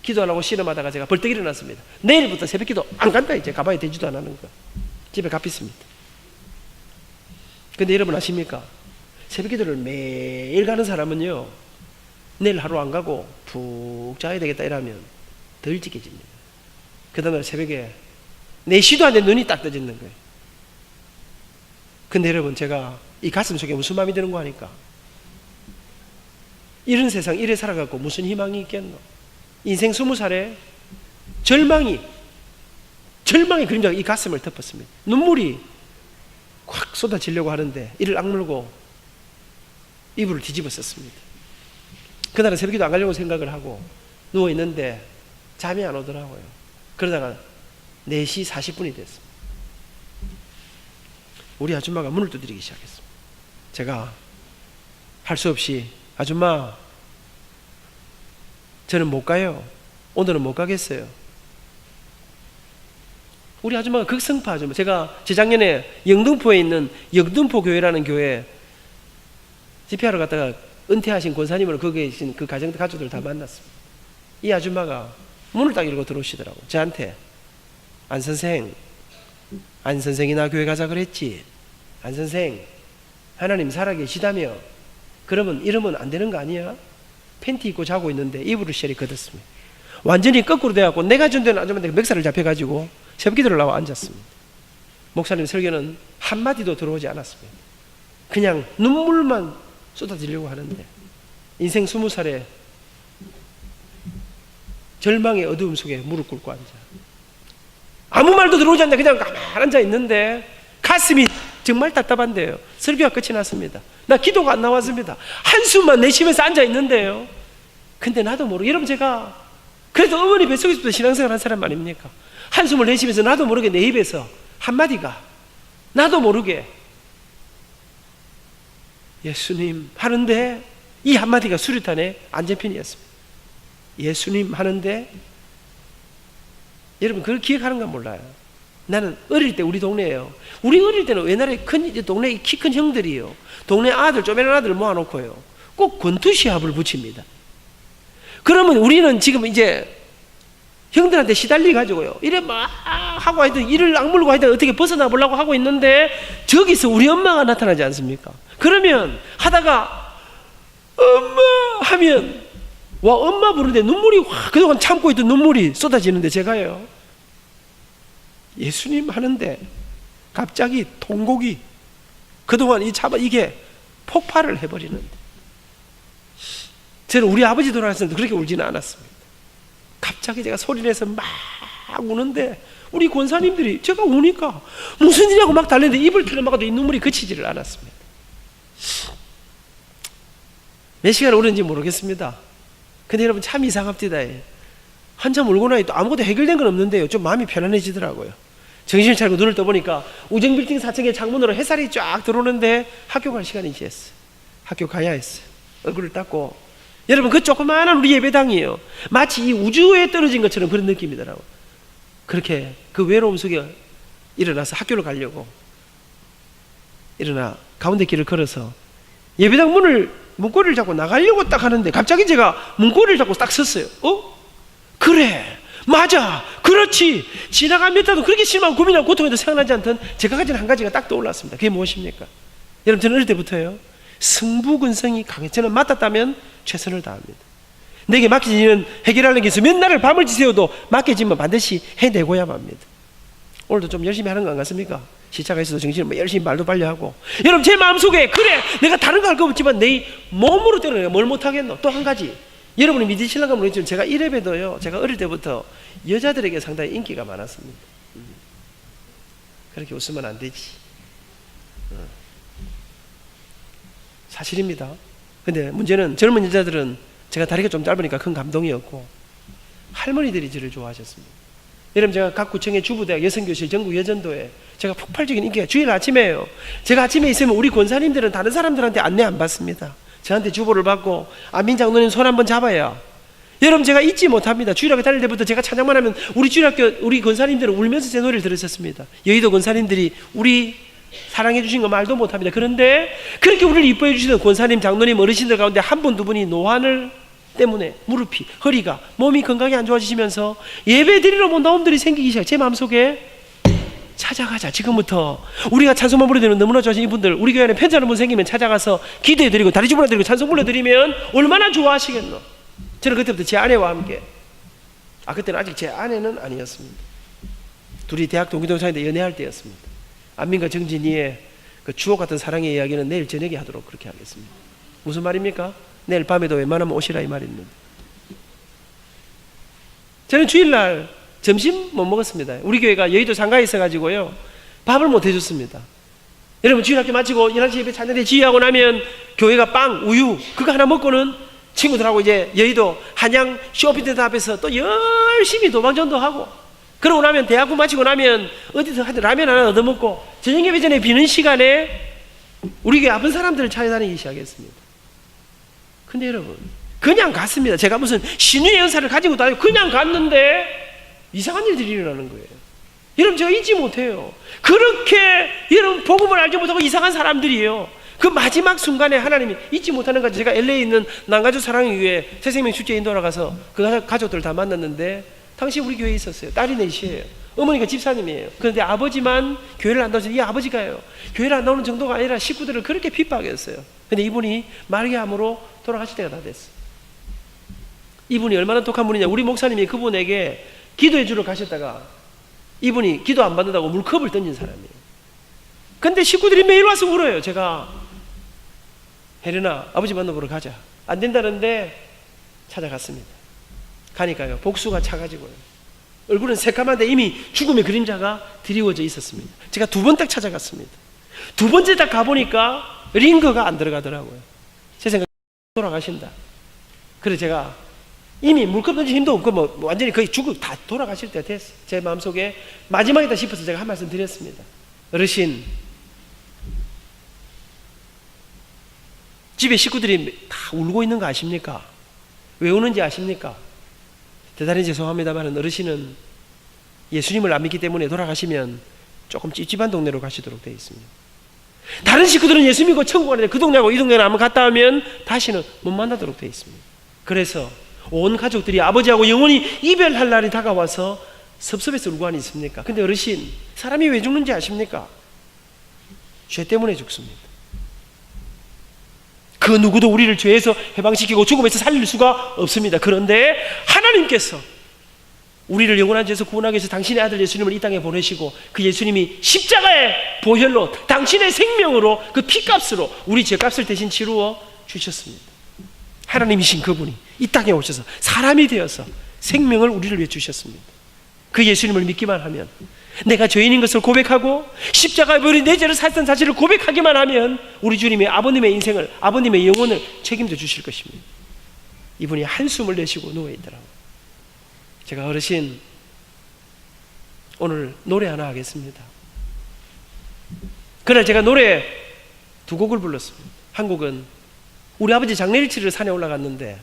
기도 안 하고 씨름하다가 제가 벌떡 일어났습니다. 내일부터 새벽기도 안 간다, 이제 가봐야 되지도 않는 거. 집에 갚았습니다. 근데 여러분 아십니까? 새벽기도를 매일 가는 사람은요, 내일 하루 안 가고 푹 자야 되겠다 이러면 더 일찍 깨집니다. 그 다음날 새벽에 4시도 안 돼 눈이 딱 떠지는 거예요. 근데 여러분, 제가 이 가슴 속에 무슨 마음이 드는 거 하니까, 이런 세상 이래 살아갖고 무슨 희망이 있겠노? 인생 20살에 절망의 그림자가 이 가슴을 덮었습니다. 눈물이 확 쏟아지려고 하는데 이를 악물고 이불을 뒤집어 썼습니다. 그날은 새벽기도 안 가려고 생각을 하고 누워있는데 잠이 안 오더라고요. 그러다가 4시 40분이 됐습니다. 우리 아줌마가 문을 두드리기 시작했습니다. 제가 할 수 없이, 아줌마, 저는 못 가요. 오늘은 못 가겠어요. 우리 아줌마가 극성파 아줌마. 제가 재작년에 영등포에 있는 영등포 교회라는 교회 집회하러 갔다가 은퇴하신 권사님을 거기에 계신 그 가족들 다 만났습니다. 이 아줌마가 문을 딱 열고 들어오시더라고요. 저한테, 안 선생이 나 교회 가자 그랬지? 안 선생, 하나님 살아계시다며? 그러면 이러면 안 되는 거 아니야? 팬티 입고 자고 있는데 이불을 셔리 걷었습니다. 완전히 거꾸로 돼갖고 내가 전되는 아줌마한테 멱살을 잡혀가지고 새벽기도를 나와 앉았습니다. 목사님 설교는 한마디도 들어오지 않았습니다. 그냥 눈물만 쏟아지려고 하는데, 인생 20살에 절망의 어두움 속에 무릎 꿇고 앉아 아무 말도 들어오지 않는데 그냥 가만히 앉아 있는데 가슴이 정말 답답한데요, 설교가 끝이 났습니다. 나 기도가 안 나왔습니다. 한숨만 내쉬면서 앉아 있는데요, 근데 나도 모르게, 여러분, 제가 그래도 어머니 뱃속에서부터 신앙생활 한 사람 아닙니까? 한숨을 내쉬면서 나도 모르게 내 입에서 한마디가, 나도 모르게 예수님 하는데, 이 한마디가 수류탄의 안전핀이었습니다. 예수님 하는데, 여러분 그걸 기억하는가 몰라요. 나는 어릴 때 우리 동네에요, 우리 어릴 때는 옛날에 동네 키 큰 형들이요, 동네 아들, 쪼매난 아들 모아놓고요 꼭 권투 시합을 붙입니다. 그러면 우리는 지금 이제 형들한테 시달리 가지고요. 이래 막 하고 하여튼 이를 악물고 하여튼 어떻게 벗어나 보려고 하고 있는데 저기서 우리 엄마가 나타나지 않습니까? 그러면 하다가 엄마 하면 와 엄마 부르는데 눈물이 확 그동안 참고 있던 눈물이 쏟아지는데 제가요 예수님 하는데 갑자기 통곡이 그동안 이게 폭발을 해버리는데 저는 우리 아버지 돌아가셨을 때 그렇게 울지는 않았습니다. 갑자기 제가 소리내서 막 우는데 우리 권사님들이 제가 우니까 무슨 일이냐고 막 달랬는데 입을 틀어막아도 이 눈물이 그치지를 않았습니다. 몇 시간 오는지 모르겠습니다. 근데 여러분 참 이상합니다. 한참 울고 나니 또 아무것도 해결된 건 없는데요 좀 마음이 편안해지더라고요. 정신을 차리고 눈을 떠보니까 우정빌딩 4층의 창문으로 햇살이 쫙 들어오는데 학교 갈 시간이 이제 했어요. 학교 가야 했어요. 얼굴을 닦고 여러분 그 조그마한 우리 예배당이에요. 마치 이 우주에 떨어진 것처럼 그런 느낌이더라고요. 그렇게 그 외로움 속에 일어나서 학교를 가려고 일어나 가운데 길을 걸어서 예배당 문고리를 잡고 나가려고 딱 하는데 갑자기 제가 문고리를 잡고 딱 섰어요. 그래 맞아 그렇지 지나가면서도 그렇게 심한 고민하고 고통에도 생각나지 않던 제가 가진 한 가지가 딱 떠올랐습니다. 그게 무엇입니까? 여러분 저는 어릴 때부터요 승부근성이 강해. 저는 맡았다면 최선을 다합니다. 내게 맡겨진 일은 해결하는 게 있어 몇 날을 밤을 지새워도 맡겨지면 반드시 해내고야 맙니다. 오늘도 좀 열심히 하는 거 안 같습니까? 시차가 있어도 정신을 열심히 말도 빨리 하고 여러분 제 마음속에 그래 내가 다른 거 할 거 없지만 내 몸으로 때문에 내가 뭘 못하겠노. 또 한 가지 여러분이 믿으실랑가 모르겠지만 제가 이래봬도요 제가 어릴 때부터 여자들에게 상당히 인기가 많았습니다. 그렇게 웃으면 안 되지. 사실입니다. 근데 문제는 젊은 여자들은 제가 다리가 좀 짧으니까 큰 감동이었고 할머니들이 저를 좋아하셨습니다. 여러분 제가 각 구청의 주부대학 여성교실 전국 여전도에 제가 폭발적인 인기가 주일 아침에요. 제가 아침에 있으면 우리 권사님들은 다른 사람들한테 안내 안 받습니다. 저한테 주보를 받고 안민장로님 손 한번 잡아야 여러분 제가 잊지 못합니다. 주일학교 다닐 때부터 제가 찬양만 하면 우리 주일학교 우리 권사님들은 울면서 제 노래를 들으셨습니다. 여의도 권사님들이 우리 사랑해 주신 거 말도 못합니다. 그런데 그렇게 우리를 이뻐해 주시는 권사님 장로님 어르신들 가운데 한 분 두 분이 노안을 때문에 무릎이 허리가 몸이 건강이 안 좋아지시면서 예배 드리러 온 나옴들이 생기기 시작. 제 마음속에 찾아가자. 지금부터 우리가 찬송만 불러드리면 너무나 좋아하시는 이분들 우리 교회 안에 편찮은 분 생기면 찾아가서 기도해드리고 다리 주물러드리고 찬송 불러드리면 얼마나 좋아하시겠노. 저는 그때부터 제 아내와 함께 그때는 아직 제 아내는 아니었습니다. 둘이 대학 동기동창인데 연애할 때였습니다. 안민과 정진이의 그 주옥 같은 사랑의 이야기는 내일 저녁에 하도록 그렇게 하겠습니다. 무슨 말입니까? 내일 밤에도 웬만하면 오시라 이 말입니다. 저는 주일날 점심 못 먹었습니다. 우리 교회가 여의도 상가에 있어가지고요 밥을 못 해줬습니다. 여러분 주일학교 마치고 11시 예배 찬양대 지휘하고 나면 교회가 빵, 우유 그거 하나 먹고는 친구들하고 이제 여의도 한양 쇼핑센터 앞에서 또 열심히 도방전도하고 그러고 나면 대학부 마치고 나면 어디서 하여튼 라면 하나 얻어먹고 저녁 예배 전에 비는 시간에 우리 교회 아픈 사람들을 찾아다니기 시작했습니다. 근데 여러분 그냥 갔습니다. 제가 무슨 신유의 연사를 가지고도 아니고 그냥 갔는데 이상한 일들이 일어나는 거예요. 여러분 제가 잊지 못해요. 그렇게 여러분 복음을 알지 못하고 이상한 사람들이에요. 그 마지막 순간에 하나님이 잊지 못하는 거죠. 제가 LA에 있는 난가족 사랑의교회 새생명 축제 인도하러 가서 그 가족들 다 만났는데 당시 우리 교회에 있었어요. 딸이 넷이에요. 어머니가 집사님이에요. 그런데 아버지만 교회를 안 나오셔서 이 아버지가요 교회를 안 나오는 정도가 아니라 식구들을 그렇게 핍박했어요. 근데 이분이 말기암으로 돌아가실 때가 다 됐어요. 이분이 얼마나 독한 분이냐. 우리 목사님이 그분에게 기도해 주러 가셨다가 이분이 기도 안 받는다고 물컵을 던진 사람이에요. 근데 식구들이 매일 와서 울어요. 제가 혜련아 아버지 만나보러 가자. 안 된다는데 찾아갔습니다. 가니까요 복수가 차가지고요 얼굴은 새까만데 이미 죽음의 그림자가 드리워져 있었습니다. 제가 두 번 딱 찾아갔습니다. 두 번째 딱 가보니까 링거가 안 들어가더라고요. 제 생각에 돌아가신다. 그래서 제가 이미 물컵 던질 힘도 없고 뭐 완전히 거의 죽고 다 돌아가실 때가 됐어요. 제 마음속에 마지막이다 싶어서 제가 한 말씀 드렸습니다. 어르신 집에 식구들이 다 울고 있는 거 아십니까? 왜 우는지 아십니까? 대단히 죄송합니다만 어르신은 예수님을 안 믿기 때문에 돌아가시면 조금 찝찝한 동네로 가시도록 되어 있습니다. 다른 식구들은 예수 믿고 천국 가는데 그 동네하고 이 동네를 한번 갔다 오면 다시는 못 만나도록 되어 있습니다. 그래서 온 가족들이 아버지하고 영원히 이별할 날이 다가와서 섭섭해서 울고 하니 있습니까? 근데 어르신, 사람이 왜 죽는지 아십니까? 죄 때문에 죽습니다. 그 누구도 우리를 죄에서 해방시키고 죽음에서 살릴 수가 없습니다. 그런데 하나님께서 우리를 영원한 죄에서 구원하기 위해서 당신의 아들 예수님을 이 땅에 보내시고 그 예수님이 십자가의 보혈로 당신의 생명으로 그 피값으로 우리 죄값을 대신 치루어 주셨습니다. 하나님이신 그분이 이 땅에 오셔서 사람이 되어서 생명을 우리를 위해 주셨습니다. 그 예수님을 믿기만 하면, 내가 죄인인 것을 고백하고 십자가에 버린 내 죄를 살던 사실을 고백하기만 하면 우리 주님이 아버님의 인생을, 아버님의 영혼을 책임져 주실 것입니다. 이분이 한숨을 내쉬고 누워있더라고요. 제가 어르신, 오늘 노래 하나 하겠습니다. 그날 제가 노래 두 곡을 불렀습니다. 한 곡은 우리 아버지 장례일치를 산에 올라갔는데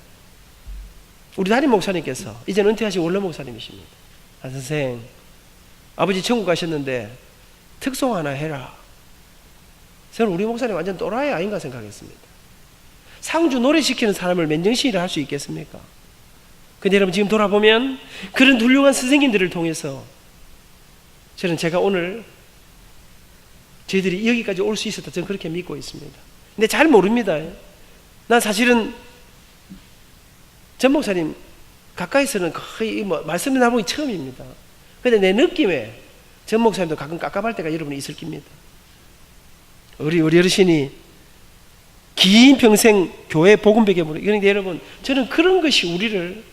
우리 담임 목사님께서 이제는 은퇴하신 원로 목사님이십니다. 아, 선생, 아버지 천국 가셨는데 특송 하나 해라. 저는 우리 목사님 완전 또라이 아닌가 생각했습니다. 상주 노래시키는 사람을 맨정신이라 할 수 있겠습니까? 근데 여러분, 지금 돌아보면 그런 훌륭한 선생님들을 통해서 저는 제가 오늘 저희들이 여기까지 올 수 있었다, 저는 그렇게 믿고 있습니다. 근데 잘 모릅니다. 난 사실은 전 목사님 가까이서는 거의 말씀을 나보기 처음입니다. 근데 내 느낌에 전 목사님도 가끔 깝깝할 때가 여러분이 있을 겁니다. 우리 어르신이 긴 평생 교회 복음백에 보내. 그런데 여러분, 저는 그런 것이 우리를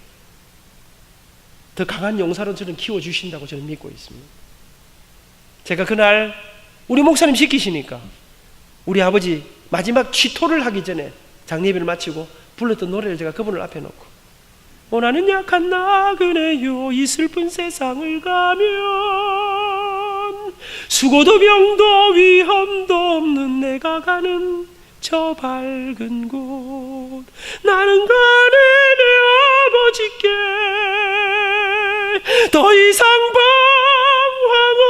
더 강한 용사로 저는 키워주신다고 저는 믿고 있습니다. 제가 그날 우리 목사님 시키시니까 우리 아버지 마지막 취토를 하기 전에 장례비를 마치고 불렀던 노래를 제가 그분을 앞에 놓고, 나는 약한 나그네요 이 슬픈 세상을 가면 수고도 병도 위험도 없는 내가 가는 저 밝은 곳, 나는 가네 내 아버지께 더 이상 방황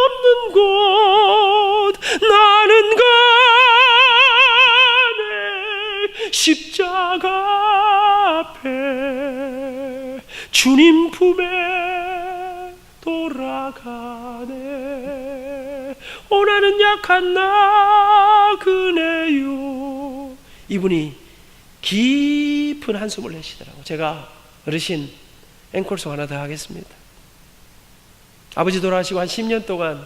없는 곳, 나는 가네 십자가 앞에 주님 품에 돌아가네. 나는 약한 나그네요. 이분이 깊은 한숨을 내쉬더라고요. 제가 어르신 앵콜송 하나 더 하겠습니다. 아버지 돌아가시고 한 10년 동안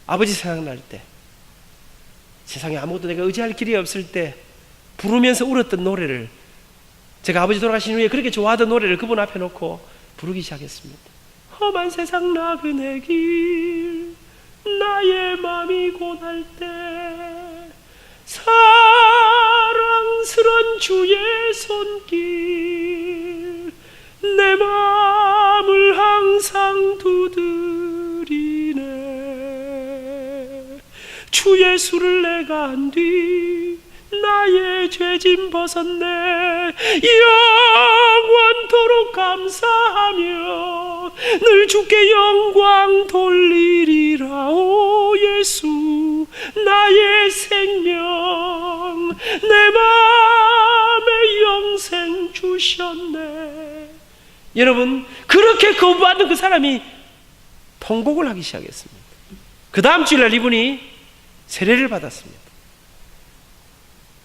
아버지 생각날 때, 세상에 아무것도 내가 의지할 길이 없을 때 부르면서 울었던 노래를, 제가 아버지 돌아가신 후에 그렇게 좋아하던 노래를 그분 앞에 놓고 부르기 시작했습니다. 험한 세상 나그네 길, 나의 맘이 고날 때 사랑스런 주의 손길, 내 맘을 항상 두드리네. 주 예수를 내가 안 뒤 나의 죄짐 벗었네. 영원토록 감사하며 늘 주께 영광 돌리리라. 오 예수 나의 생명, 내 마음에 영생 주셨네. 여러분, 그렇게 거부받은 그 사람이 통곡을 하기 시작했습니다. 그 다음 주일날 이분이 세례를 받았습니다.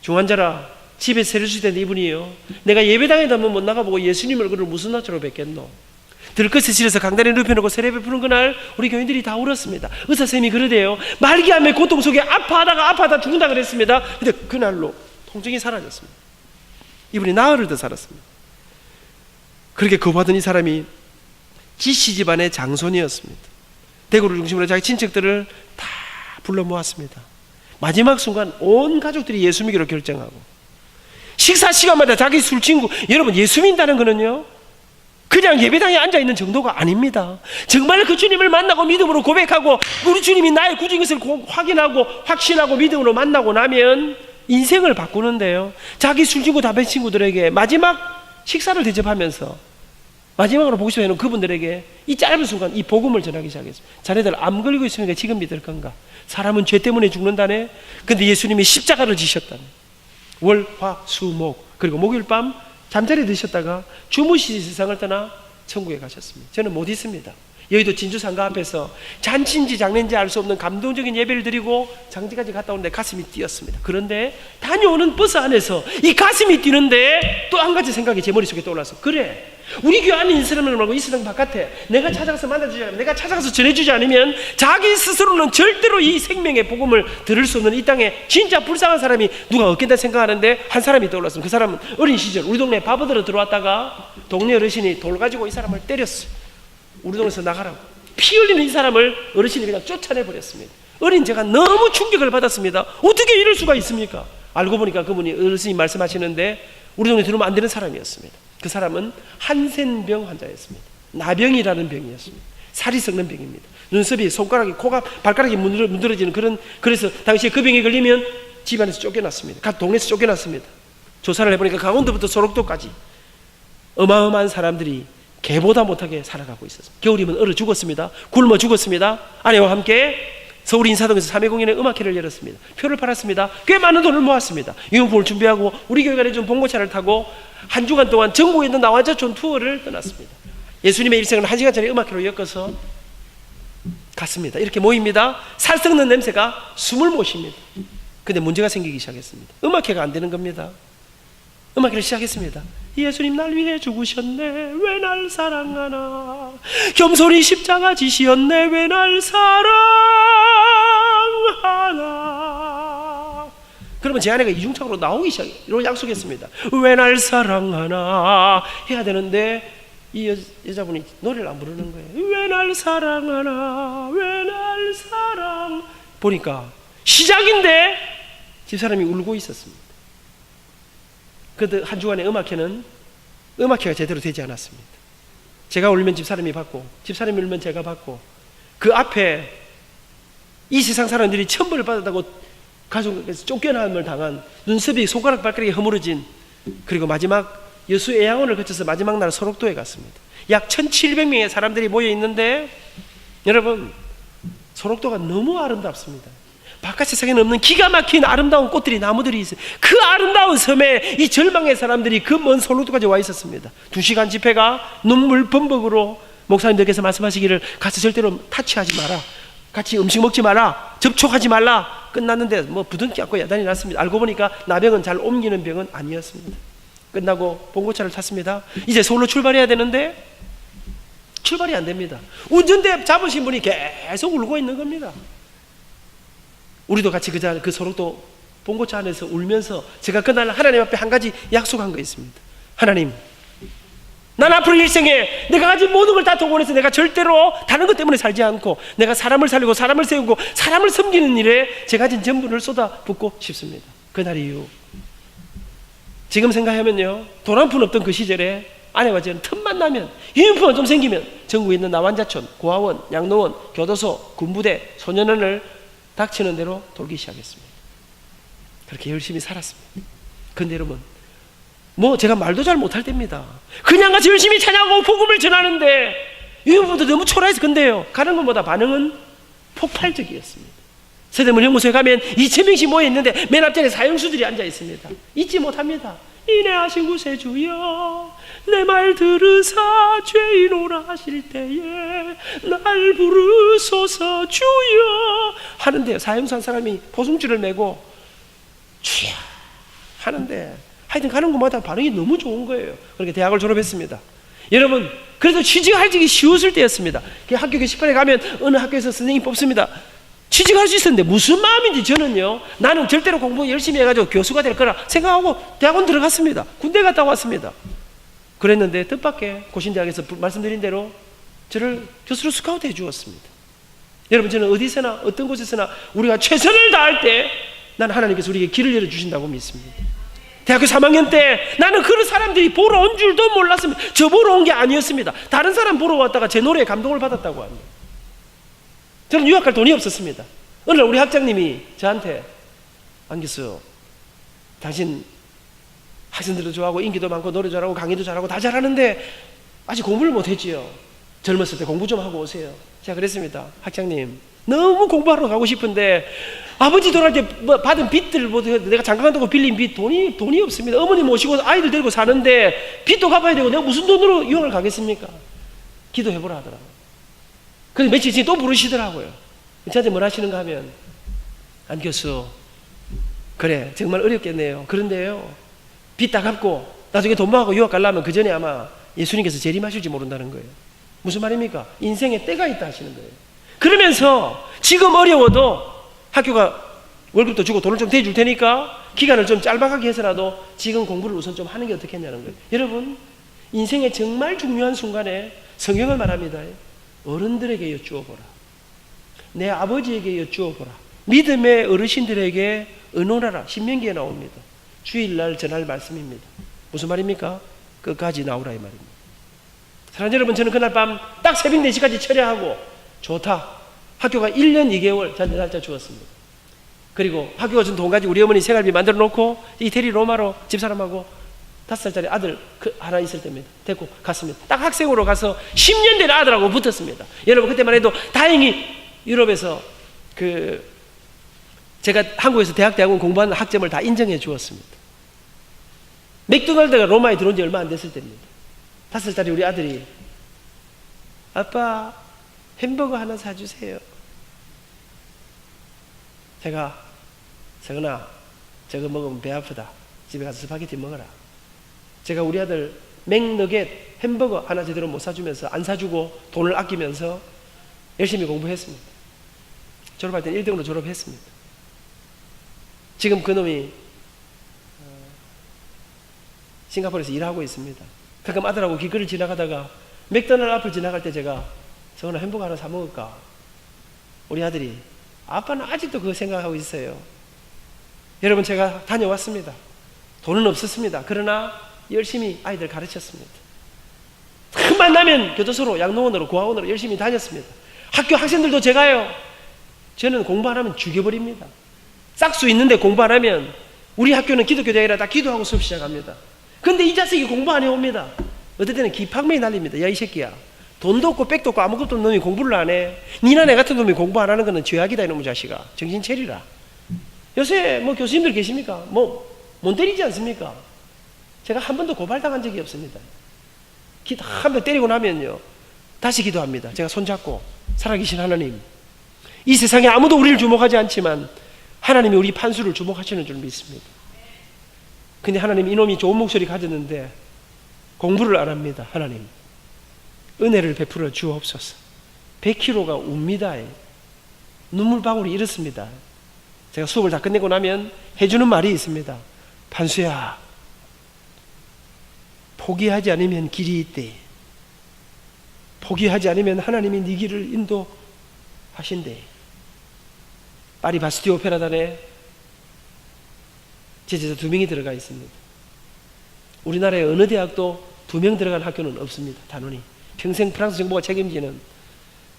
중환자라 집에 세례 주실 때는 이분이요, 내가 예배당에도 한번 못 나가보고 예수님 얼굴을 무슨 낯으로 뵙겠노. 들것에 실어서 강단에 눕혀놓고 세례 베푸는 그날 우리 교인들이 다 울었습니다. 의사쌤이 그러대요. 말기암의 고통 속에 아파하다 죽는다 그랬습니다. 근데 그날로 통증이 사라졌습니다. 이분이 나흘을 더 살았습니다. 그렇게 거부하던 이 사람이 지씨 집안의 장손이었습니다. 대구를 중심으로 자기 친척들을 다 불러 모았습니다. 마지막 순간 온 가족들이 예수 믿기로 결정하고, 식사 시간마다 자기 술 친구, 여러분 예수 믿는다는 거는요 그냥 예배당에 앉아있는 정도가 아닙니다. 정말 그 주님을 만나고 믿음으로 고백하고 우리 주님이 나의 구주인 것을 확인하고 확신하고 믿음으로 만나고 나면 인생을 바꾸는데요, 자기 술 친구 담배 친구들에게 마지막 식사를 대접하면서 마지막으로 보고 싶어 해놓은 그분들에게 이 짧은 순간 이 복음을 전하기 시작했습니다. 자네들 암 걸리고 있으니까 지금 믿을 건가? 사람은 죄 때문에 죽는다네. 근데 예수님이 십자가를 지셨다네. 월, 화, 수, 목, 그리고 목요일 밤 잠자리 드셨다가 주무시 세상을 떠나 천국에 가셨습니다. 저는 못 있습니다. 여의도 진주상가 앞에서 잔치인지 장례인지 알 수 없는 감동적인 예배를 드리고 장지까지 갔다 오는데 가슴이 뛰었습니다. 그런데 다녀오는 버스 안에서 이 가슴이 뛰는데 또 한 가지 생각이 제 머릿속에 떠올라서, 그래, 우리 교회 안에 있는 사람을 말고 이 세상 바깥에 내가 찾아가서 만나주지 않으면, 내가 찾아가서 전해주지 않으면 자기 스스로는 절대로 이 생명의 복음을 들을 수 없는 이 땅에 진짜 불쌍한 사람이 누가 없겠다 생각하는데 한 사람이 떠올랐습니다. 그 사람은 어린 시절 우리 동네 바보들어 들어왔다가 동네 어르신이 돌 가지고 이 사람을 때렸어요. 우리 동네에서 나가라고. 피 흘리는 이 사람을 어르신이 그냥 쫓아내버렸습니다. 어린 제가 너무 충격을 받았습니다. 어떻게 이럴 수가 있습니까? 알고 보니까 그분이 어르신이 말씀하시는데 우리 동네 들어오면 안 되는 사람이었습니다. 그 사람은 한센병 환자였습니다. 나병이라는 병이었습니다. 살이 썩는 병입니다. 눈썹이, 손가락이, 코가, 발가락이 문드러지는 그래서 당시에 그 병에 걸리면 집안에서 쫓겨났습니다. 동네에서 쫓겨났습니다. 조사를 해보니까 강원도부터 소록도까지 어마어마한 사람들이 개보다 못하게 살아가고 있었습니다. 겨울이면 얼어 죽었습니다. 굶어 죽었습니다. 아내와 함께 서울 인사동에서 3회 공연의 음악회를 열었습니다. 표를 팔았습니다. 꽤 많은 돈을 모았습니다. 유흥품을 준비하고 우리 교회가 내준 봉고차를 타고 한 주간 동안 전국에 있는 나와자촌 투어를 떠났습니다. 예수님의 일생을 1시간짜리 음악회로 엮어서 갔습니다. 이렇게 모입니다. 살썩는 냄새가 숨을 못 쉽니다. 근데 문제가 생기기 시작했습니다. 음악회가 안 되는 겁니다. 음악회를 시작했습니다. 예수님 날 위해 죽으셨네, 왜 날 사랑하나. 겸손히 십자가 지시었네, 왜 날 사랑하나. 그러면 제 아내가 이중창으로 나오기 시작해요. 약속했습니다. 왜 날 사랑하나 해야 되는데 이 여자분이 노래를 안 부르는 거예요. 왜 날 사랑하나, 왜 날 사랑. 보니까 시작인데 집사람이 울고 있었습니다. 그 한 주간의 음악회가 제대로 되지 않았습니다. 제가 울면 집사람이 받고, 집사람이 울면 제가 받고, 그 앞에 이 세상 사람들이 천벌을 받았다고 가족에서 쫓겨남을 당한, 눈썹이, 손가락, 발가락이 허물어진, 그리고 마지막 여수 애양원을 거쳐서 마지막 날 소록도에 갔습니다. 약 1700명의 사람들이 모여 있는데, 여러분, 소록도가 너무 아름답습니다. 바깥 세상에는 없는 기가 막힌 아름다운 꽃들이, 나무들이 있어요. 그 아름다운 섬에 이 절망의 사람들이 그 먼 소록도까지 와 있었습니다. 2시간 집회가 눈물 범벅으로 목사님들께서 말씀하시기를 가서 절대로 타치하지 마라, 같이 음식 먹지 마라, 접촉하지 말라. 끝났는데 뭐 부둥켜 안고 야단이 났습니다. 알고 보니까 나병은 잘 옮기는 병은 아니었습니다. 끝나고 봉고차를 탔습니다. 이제 서울로 출발해야 되는데 출발이 안 됩니다. 운전대 잡으신 분이 계속 울고 있는 겁니다. 우리도 같이 그 소록도 봉고차 안에서 울면서 제가 그날 하나님 앞에 한 가지 약속한 거 있습니다. 하나님, 난 앞으로 일생에 내가 가진 모든 걸 다 동원해서 내가 절대로 다른 것 때문에 살지 않고 내가 사람을 살리고 사람을 세우고 사람을 섬기는 일에 제 가진 전부를 쏟아붓고 싶습니다. 그날 이후 지금 생각하면요, 돈 한 푼 없던 그 시절에 아내와 저는 틈만 나면, 유인품만 좀 생기면 전국에 있는 나완자촌, 고아원, 양로원, 교도소, 군부대, 소년원을 닥치는 대로 돌기 시작했습니다. 그렇게 열심히 살았습니다. 근데 여러분, 뭐 제가 말도 잘 못할 때입니다. 그냥 같이 열심히 찬양하고 복음을 전하는데 유흥분도 너무 초라해서, 근데요, 가는 것보다 반응은 폭발적이었습니다. 세대문 연구소에 가면 2000명씩 모여 있는데 맨 앞자리에 사형수들이 앉아 있습니다. 잊지 못합니다. 인내하신 구세주여, 내 말 들으사 죄인오라 하실 때에 날 부르소서 주여 하는데, 사형수 한 사람이 포승줄을 메고 주여 하는데 하여튼 가는 곳마다 반응이 너무 좋은 거예요. 그렇게 대학을 졸업했습니다. 여러분, 그래도 취직하기 쉬웠을 때였습니다. 학교 게시판에 가면 어느 학교에서 선생님 뽑습니다. 취직할 수 있었는데 무슨 마음인지 저는요, 나는 절대로 공부 열심히 해가지고 교수가 될 거라 생각하고 대학원 들어갔습니다. 군대 갔다 왔습니다. 그랬는데 뜻밖의 고신대학에서 말씀드린 대로 저를 교수로 스카우트 해 주었습니다. 여러분, 저는 어디서나 어떤 곳에서나 우리가 최선을 다할 때 나는 하나님께서 우리에게 길을 열어주신다고 믿습니다. 대학교 3학년 때 나는 그런 사람들이 보러 온 줄도 몰랐습니다. 저 보러 온 게 아니었습니다. 다른 사람 보러 왔다가 제 노래에 감동을 받았다고 합니다. 저는 유학할 돈이 없었습니다. 어느 날 우리 학장님이 저한테, 안기수, 당신 학생들도 좋아하고 인기도 많고 노래 잘하고 강의도 잘하고 다 잘하는데 아직 공부를 못했지요. 젊었을 때 공부 좀 하고 오세요. 제가 그랬습니다. 학장님, 너무 공부하러 가고 싶은데 아버지 돌아갈 때 받은 빚들, 내가 장가 간다고 빌린 빚, 돈이 없습니다. 어머니 모시고 아이들 데리고 사는데 빚도 갚아야 되고 내가 무슨 돈으로 유학을 가겠습니까? 기도해보라 하더라고요. 그래서 며칠 뒤에 또 부르시더라고요. 저한테 뭘 하시는가 하면, 안 교수, 그래 정말 어렵겠네요. 그런데요, 빚 다 갚고 나중에 돈 모아고 유학 가려면 그 전에 아마 예수님께서 재림하실지 모른다는 거예요. 무슨 말입니까? 인생에 때가 있다 하시는 거예요. 그러면서 지금 어려워도 학교가 월급도 주고 돈을 좀 대줄 테니까 기간을 좀 짧아가게 해서라도 지금 공부를 우선 좀 하는 게 어떻겠냐는 거예요. 여러분, 인생의 정말 중요한 순간에 성경을 말합니다. 어른들에게 여쭈어보라. 내 아버지에게 여쭈어보라. 믿음의 어르신들에게 의논하라. 신명기에 나옵니다. 주일날 전할 말씀입니다. 무슨 말입니까? 끝까지 나오라 이 말입니다. 사랑하는 여러분, 저는 그날 밤 딱 새벽 4시까지 철야하고 좋다. 학교가 1년 2개월 저한테 날짜 주었습니다. 그리고 학교가 준 돈 가지고 우리 어머니 생활비 만들어 놓고 이태리 로마로 집사람하고 5살짜리 아들 하나 있을 때입니다. 데리고 갔습니다. 딱 학생으로 가서 10년 된 아들하고 붙었습니다. 여러분, 그때만 해도 다행히 유럽에서 제가 한국에서 대학원 공부하는 학점을 다 인정해 주었습니다. 맥도날드가 로마에 들어온 지 얼마 안 됐을 때입니다. 5살짜리 우리 아들이 아빠 햄버거 하나 사주세요. 제가 서근아, 저거 먹으면 배 아프다. 집에 가서 스파게티 먹어라. 제가 우리 아들 맥너겟 햄버거 하나 제대로 못 사주면서, 안 사주고 돈을 아끼면서 열심히 공부했습니다. 졸업할 때는 1등으로 졸업했습니다. 지금 그놈이 싱가포르에서 일하고 있습니다. 가끔 아들하고 길거리를 지나가다가 맥도날드 앞을 지나갈 때 제가 서은아 햄버거 하나 사 먹을까? 우리 아들이 아빠는 아직도 그거 생각하고 있어요. 여러분, 제가 다녀왔습니다. 돈은 없었습니다. 그러나 열심히 아이들 가르쳤습니다. 틈만 나면 교도소로, 양로원으로, 고아원으로 열심히 다녔습니다. 학교 학생들도 제가요, 저는 공부 안 하면 죽여버립니다. 싹수 있는데 공부 안 하면, 우리 학교는 기독교 대학이라 다 기도하고 수업 시작합니다. 근데 이 자식이 공부 안 해옵니다. 어떨 때는 기팍맨이 날립니다. 야, 이 새끼야, 돈도 없고 백도 없고 아무것도 없는 놈이 공부를 안 해. 니나 내 같은 놈이 공부 안 하는 거는 죄악이다 이놈의 자식아. 정신 차리라. 요새 뭐 교수님들 계십니까? 못 때리지 않습니까? 제가 한 번도 고발당한 적이 없습니다. 한 번 때리고 나면요, 다시 기도합니다. 제가 손잡고, 살아계신 하나님, 이 세상에 아무도 우리를 주목하지 않지만 하나님이 우리 판수를 주목하시는 줄 믿습니다. 근데 하나님, 이놈이 좋은 목소리 가졌는데 공부를 안 합니다. 하나님, 은혜를 베풀어 주옵소서. 100kg가 웁니다. 눈물방울이 이렇습니다. 제가 수업을 다 끝내고 나면 해주는 말이 있습니다. 판수야, 포기하지 않으면 길이 있대. 포기하지 않으면 하나님이 네 길을 인도하신대. 파리 바스티 오페라단에 제 제자 2명이 들어가 있습니다. 우리나라의 어느 대학도 2명 들어간 학교는 없습니다. 단원이. 평생 프랑스 정부가 책임지는.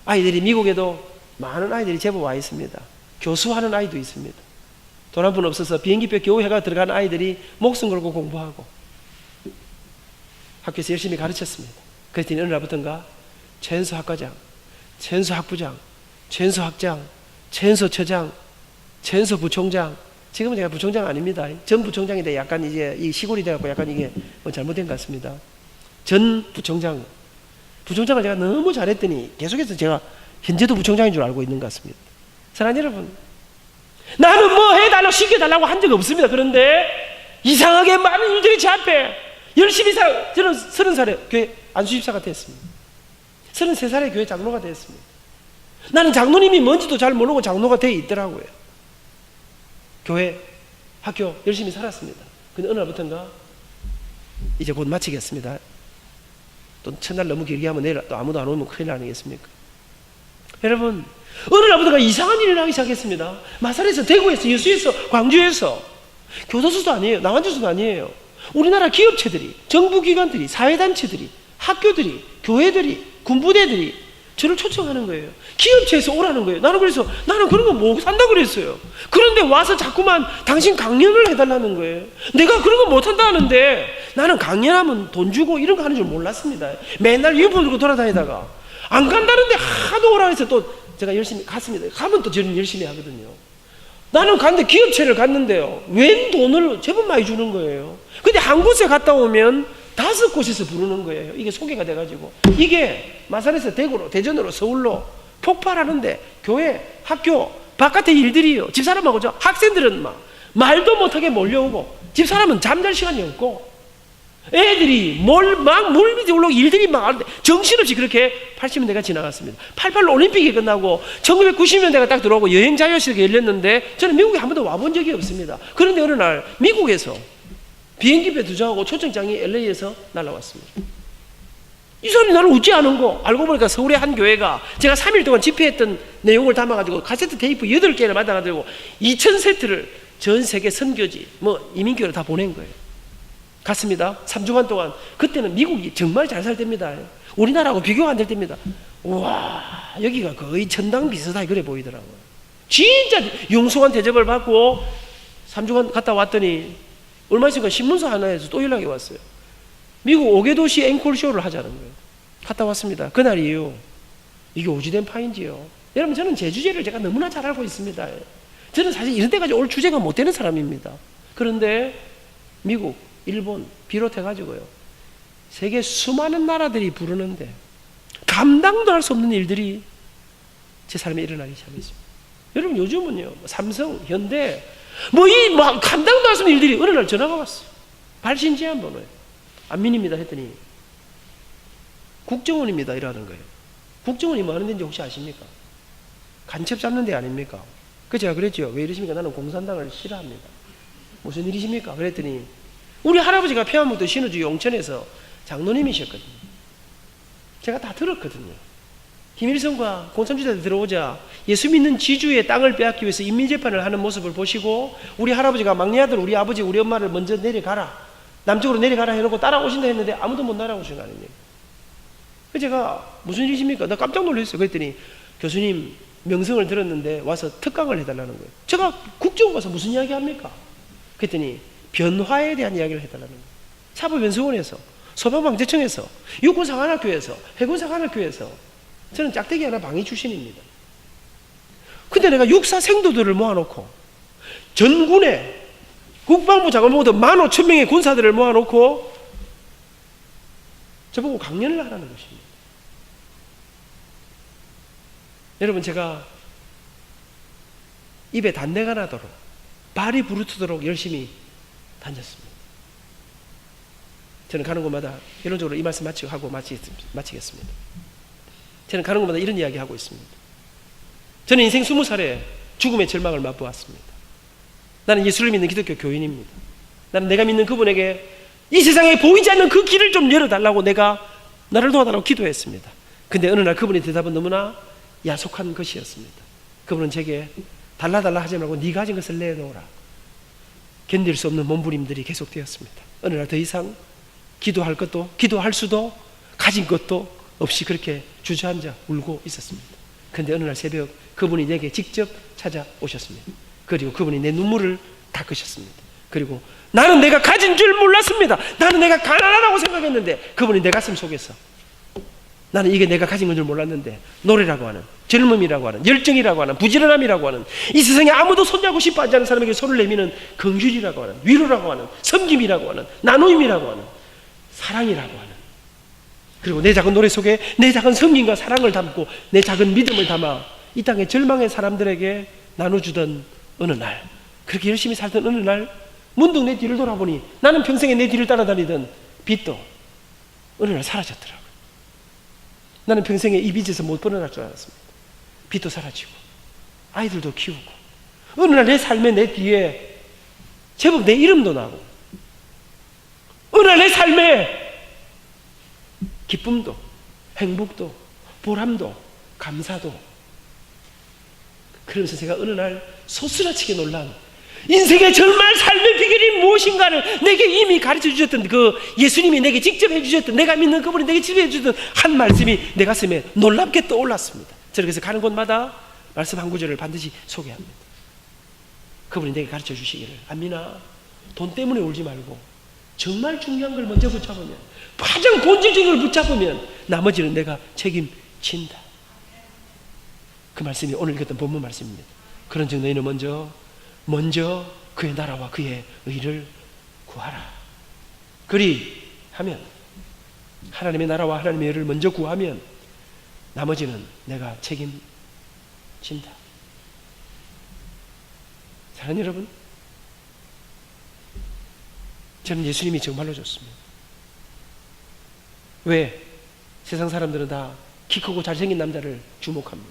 아이들이 미국에도 많은 아이들이 제법 와 있습니다. 교수하는 아이도 있습니다. 돈 한 푼 없어서 비행기표 겨우 해가 들어간 아이들이 목숨 걸고 공부하고 학교에서 열심히 가르쳤습니다. 그랬더니 어느 날부터인가 최연소학과장, 최연소학부장, 최연소학장, 최연소처장, 최연소부총장. 지금은 제가 부총장 아닙니다. 전 부총장인데 약간 이제 이 시골이 돼갖고 약간 이게 뭐 잘못된 것 같습니다. 전 부총장. 부총장을 제가 너무 잘했더니 계속해서 제가 현재도 부총장인 줄 알고 있는 것 같습니다. 사랑하는 여러분, 나는 뭐 해달라고 시켜달라고 한 적 없습니다. 그런데 이상하게 많은 일들이 제 앞에 열심히 저는 30살에 교회 안수집사가 됐습니다. 33살에 교회 장로가 됐습니다. 나는 장로님이 뭔지도 잘 모르고 장로가 돼 있더라고요. 교회, 학교 열심히 살았습니다. 근데 어느 날부터인가 이제 곧 마치겠습니다. 또 첫날 너무 길게 하면 내일 또 아무도 안 오면 큰일 아니겠습니까? 여러분, 어느 날부터가 이상한 일을 하기 시작했습니다. 마산에서, 대구에서, 여수에서, 광주에서. 교도소도 아니에요. 나간주소도 아니에요. 우리나라 기업체들이, 정부기관들이, 사회단체들이, 학교들이, 교회들이, 군부대들이 저를 초청하는 거예요. 기업체에서 오라는 거예요. 나는 그래서 나는 그런 거 못 산다 그랬어요. 그런데 와서 자꾸만 당신 강연을 해달라는 거예요. 내가 그런 거 못 한다 하는데 나는 강연하면 돈 주고 이런 거 하는 줄 몰랐습니다. 맨날 유품 들고 돌아다니다가 안 간다는데 하도 오라 해서 또 제가 열심히 갔습니다. 가면 또 저는 열심히 하거든요. 나는 갔는데 기업체를 갔는데요. 웬 돈을 제법 많이 주는 거예요. 근데 한 곳에 갔다 오면 5곳에서 부르는 거예요. 이게 소개가 돼가지고. 이게 마산에서 대구로, 대전으로, 서울로 폭발하는데 교회, 학교, 바깥의 일들이요. 집사람하고 학생들은 막 말도 못하게 몰려오고 집사람은 잠잘 시간이 없고 애들이 막 물 밑에 올라오고 일들이 막 하는데 정신없이 그렇게 80년대가 지나갔습니다. 88 올림픽이 끝나고 1990년대가 딱 들어오고 여행 자유시대가 열렸는데 저는 미국에 한 번도 와본 적이 없습니다. 그런데 어느 날 미국에서 비행기표 2장하고 초청장이 LA에서 날아왔습니다. 이 사람이 나를 웃지 않은 거 알고 보니까 서울의 한 교회가 제가 3일 동안 집회했던 내용을 담아가지고 카세트 테이프 8개를 받아가지고 2000세트를 전 세계 선교지 이민교회를 다 보낸 거예요. 갔습니다. 3주간 동안. 그때는 미국이 정말 잘 살 때입니다. 우리나라하고 비교가 안 될 때입니다. 우와, 여기가 거의 천당 비슷하게 그래 보이더라고요. 진짜 융숭한 대접을 받고 3주간 갔다 왔더니 얼마 있으니까 신문사 하나에서 또 연락이 왔어요. 미국 5개 도시 앵콜 쇼를 하자는 거예요. 갔다 왔습니다. 그날이에요. 이게 오지된 파인지요. 여러분, 저는 제 주제를 제가 너무나 잘 알고 있습니다. 저는 사실 이런 데까지 올 주제가 못 되는 사람입니다. 그런데 미국, 일본 비롯해가지고요, 세계 수많은 나라들이 부르는데 감당도 할 수 없는 일들이 제 삶에 일어나기 시작했습니다. 여러분, 요즘은요, 삼성, 현대 감당도 할 수 없는 일들이 어느 날 전화가 왔어요. 발신 제한 번호에 안민입니다 했더니 국정원입니다 이러는 거예요. 국정원이 뭐 하는 데인지 혹시 아십니까? 간첩 잡는 데 아닙니까? 그 제가 그랬죠. 왜 이러십니까? 나는 공산당을 싫어합니다. 무슨 일이십니까? 그랬더니 우리 할아버지가 평안북도 신우주 용천에서 장로님이셨거든요. 제가 다 들었거든요. 김일성과 공산주의자들 들어오자 예수 믿는 지주의 땅을 빼앗기 위해서 인민재판을 하는 모습을 보시고 우리 할아버지가 막내 아들 우리 아버지 우리 엄마를 먼저 내려가라, 남쪽으로 내려가라 해놓고 따라오신다 했는데 아무도 못 따라오신 거 아닙니까? 제가 무슨 일이십니까? 나 깜짝 놀랐어요. 그랬더니 교수님 명성을 들었는데 와서 특강을 해달라는 거예요. 제가 국정원 가서 무슨 이야기 합니까? 그랬더니 변화에 대한 이야기를 해달라는 거예요. 사법연수원에서, 소방방재청에서, 육군사관학교에서, 해군사관학교에서. 저는 짝대기 하나 방위 출신입니다. 근데 내가 육사 생도들을 모아놓고 전군에 국방부 장관보다 15,000명의 군사들을 모아놓고 저보고 강연을 하라는 것입니다. 여러분, 제가 입에 단내가 나도록 발이 부르트도록 열심히 다녔습니다. 저는 가는 곳마다 결론적으로 이 말씀 마치겠습니다. 저는 가는 곳마다 이런 이야기 하고 있습니다. 저는 인생 20살에 죽음의 절망을 맛보았습니다. 나는 예수를 믿는 기독교 교인입니다. 나는 내가 믿는 그분에게 이 세상에 보이지 않는 그 길을 좀 열어달라고 내가 나를 도와달라고 기도했습니다. 근데 어느 날 그분의 대답은 너무나 야속한 것이었습니다. 그분은 제게 달라달라 하지 말고 네 가진 것을 내놓으라. 견딜 수 없는 몸부림들이 계속되었습니다. 어느 날 더 이상 기도할 수도 가진 것도 없이 그렇게 주저앉아 울고 있었습니다. 그런데 어느 날 새벽 그분이 내게 직접 찾아오셨습니다. 그리고 그분이 내 눈물을 닦으셨습니다. 그리고 나는 내가 가진 줄 몰랐습니다. 나는 내가 가난하다고 생각했는데 그분이 내 가슴 속에서 나는 이게 내가 가진 건 줄 몰랐는데 노래라고 하는, 젊음이라고 하는, 열정이라고 하는, 부지런함이라고 하는, 이 세상에 아무도 손잡고 싶어 하지 않는 사람에게 손을 내미는 긍휼이라고 하는, 위로라고 하는, 섬김이라고 하는, 나눔이라고 하는, 사랑이라고 하는, 그리고 내 작은 노래 속에 내 작은 성김과 사랑을 담고 내 작은 믿음을 담아 이 땅의 절망의 사람들에게 나눠주던 어느 날, 그렇게 열심히 살던 어느 날 문득 내 뒤를 돌아보니 나는 평생에 내 뒤를 따라다니던 빛도 어느 날 사라졌더라고요. 나는 평생에 이 빛에서 못 벗어날 줄 알았습니다. 빛도 사라지고 아이들도 키우고 어느 날 내 삶에 내 뒤에 제법 내 이름도 나고 어느 날 내 삶에 기쁨도 행복도 보람도 감사도, 그러면서 제가 어느 날 소스라치게 놀란 인생의 정말 삶의 비결이 무엇인가를 내게 이미 가르쳐 주셨던 그 예수님이 내게 직접 해주셨던, 내가 믿는 그분이 내게 직접 해주셨던 한 말씀이 내 가슴에 놀랍게 떠올랐습니다. 저는 그래서 가는 곳마다 말씀 한 구절을 반드시 소개합니다. 그분이 내게 가르쳐 주시기를, 안민아, 돈 때문에 울지 말고 정말 중요한 걸 먼저 붙잡으면, 가장 본질적인 걸 붙잡으면 나머지는 내가 책임진다. 그 말씀이 오늘 읽었던 본문 말씀입니다. 그런즉 너희는 먼저 그의 나라와 그의 의를 구하라. 그리하면, 하나님의 나라와 하나님의 의를 먼저 구하면 나머지는 내가 책임진다. 사랑하는 여러분, 저는 예수님이 정말로 좋습니다. 왜? 세상 사람들은 다 키 크고 잘생긴 남자를 주목합니다.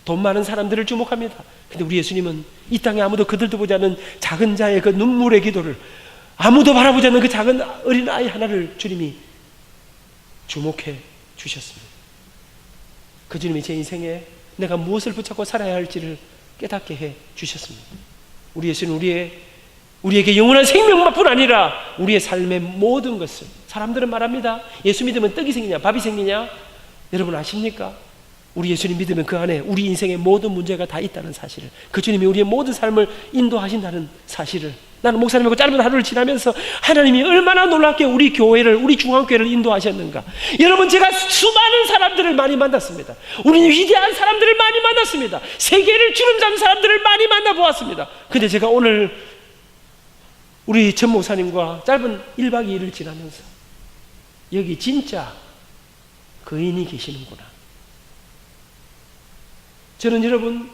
돈 많은 사람들을 주목합니다. 근데 우리 예수님은 이 땅에 아무도 그들도 보지 않는 작은 자의 그 눈물의 기도를, 아무도 바라보지 않는 그 작은 어린 아이 하나를 주님이 주목해 주셨습니다. 그 주님이 제 인생에 내가 무엇을 붙잡고 살아야 할지를 깨닫게 해 주셨습니다. 우리 예수는 우리에게 영원한 생명뿐 아니라 우리의 삶의 모든 것을, 사람들은 말합니다. 예수 믿으면 떡이 생기냐 밥이 생기냐? 여러분 아십니까? 우리 예수님 믿으면 그 안에 우리 인생의 모든 문제가 다 있다는 사실을, 그 주님이 우리의 모든 삶을 인도하신다는 사실을, 나는 목사님하고 짧은 하루를 지나면서 하나님이 얼마나 놀랍게 우리 교회를, 우리 중앙교회를 인도하셨는가. 여러분, 제가 수많은 사람들을 많이 만났습니다. 우리는 위대한 사람들을 많이 만났습니다. 세계를 주름잡는 사람들을 많이 만나보았습니다. 근데 제가 오늘 우리 전 목사님과 짧은 1박 2일을 지나면서 여기 진짜 거인이 계시는구나. 저는 여러분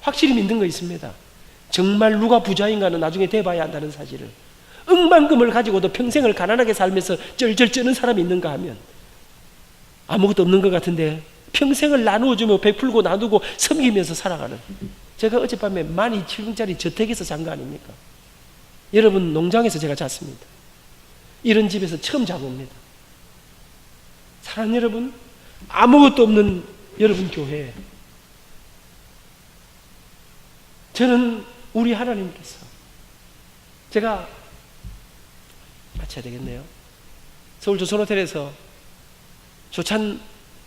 확실히 믿는 거 있습니다. 정말 누가 부자인가는 나중에 돼봐야 한다는 사실을. 억만금을 가지고도 평생을 가난하게 살면서 쩔쩔 쩌는 사람이 있는가 하면 아무것도 없는 것 같은데 평생을 나누어주며 베풀고 나누고 섬기면서 살아가는, 제가 어젯밤에 12,000평짜리 저택에서 잔 거 아닙니까? 여러분, 농장에서 제가 잤습니다. 이런 집에서 처음 자봅니다. 사랑하는 여러분, 아무것도 없는 여러분 교회, 저는 우리 하나님께서, 제가 마쳐야 되겠네요. 서울 조선호텔에서 조찬,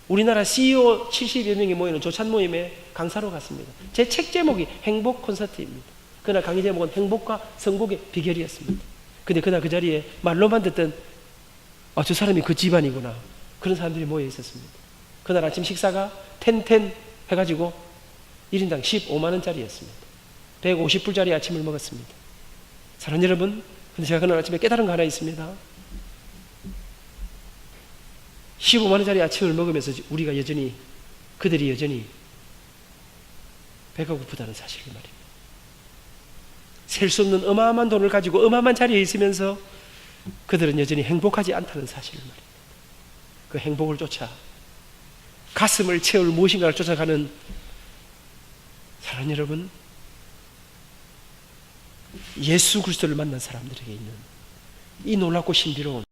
우리나라 CEO 70여 명이 모이는 조찬 모임에 강사로 갔습니다. 제 책 제목이 행복 콘서트입니다. 그날 강의 제목은 행복과 성공의 비결이었습니다. 근데 그날 그 자리에 말로만 듣던 저 사람이 그 집안이구나, 그런 사람들이 모여 있었습니다. 그날 아침 식사가 텐텐 해가지고 1인당 15만 원짜리였습니다. 150불짜리 아침을 먹었습니다. 사랑하는 여러분, 근데 제가 그날 아침에 깨달은 거 하나 있습니다. 15만 원짜리 아침을 먹으면서 우리가 여전히, 그들이 여전히 배가 고프다는 사실을 말입니다. 셀 수 없는 어마어마한 돈을 가지고 어마어마한 자리에 있으면서 그들은 여전히 행복하지 않다는 사실을 말입니다. 그 행복을 쫓아, 가슴을 채울 무엇인가를 쫓아가는, 사랑하는 여러분, 예수 그리스도를 만난 사람들에게 있는 이 놀랍고 신비로운,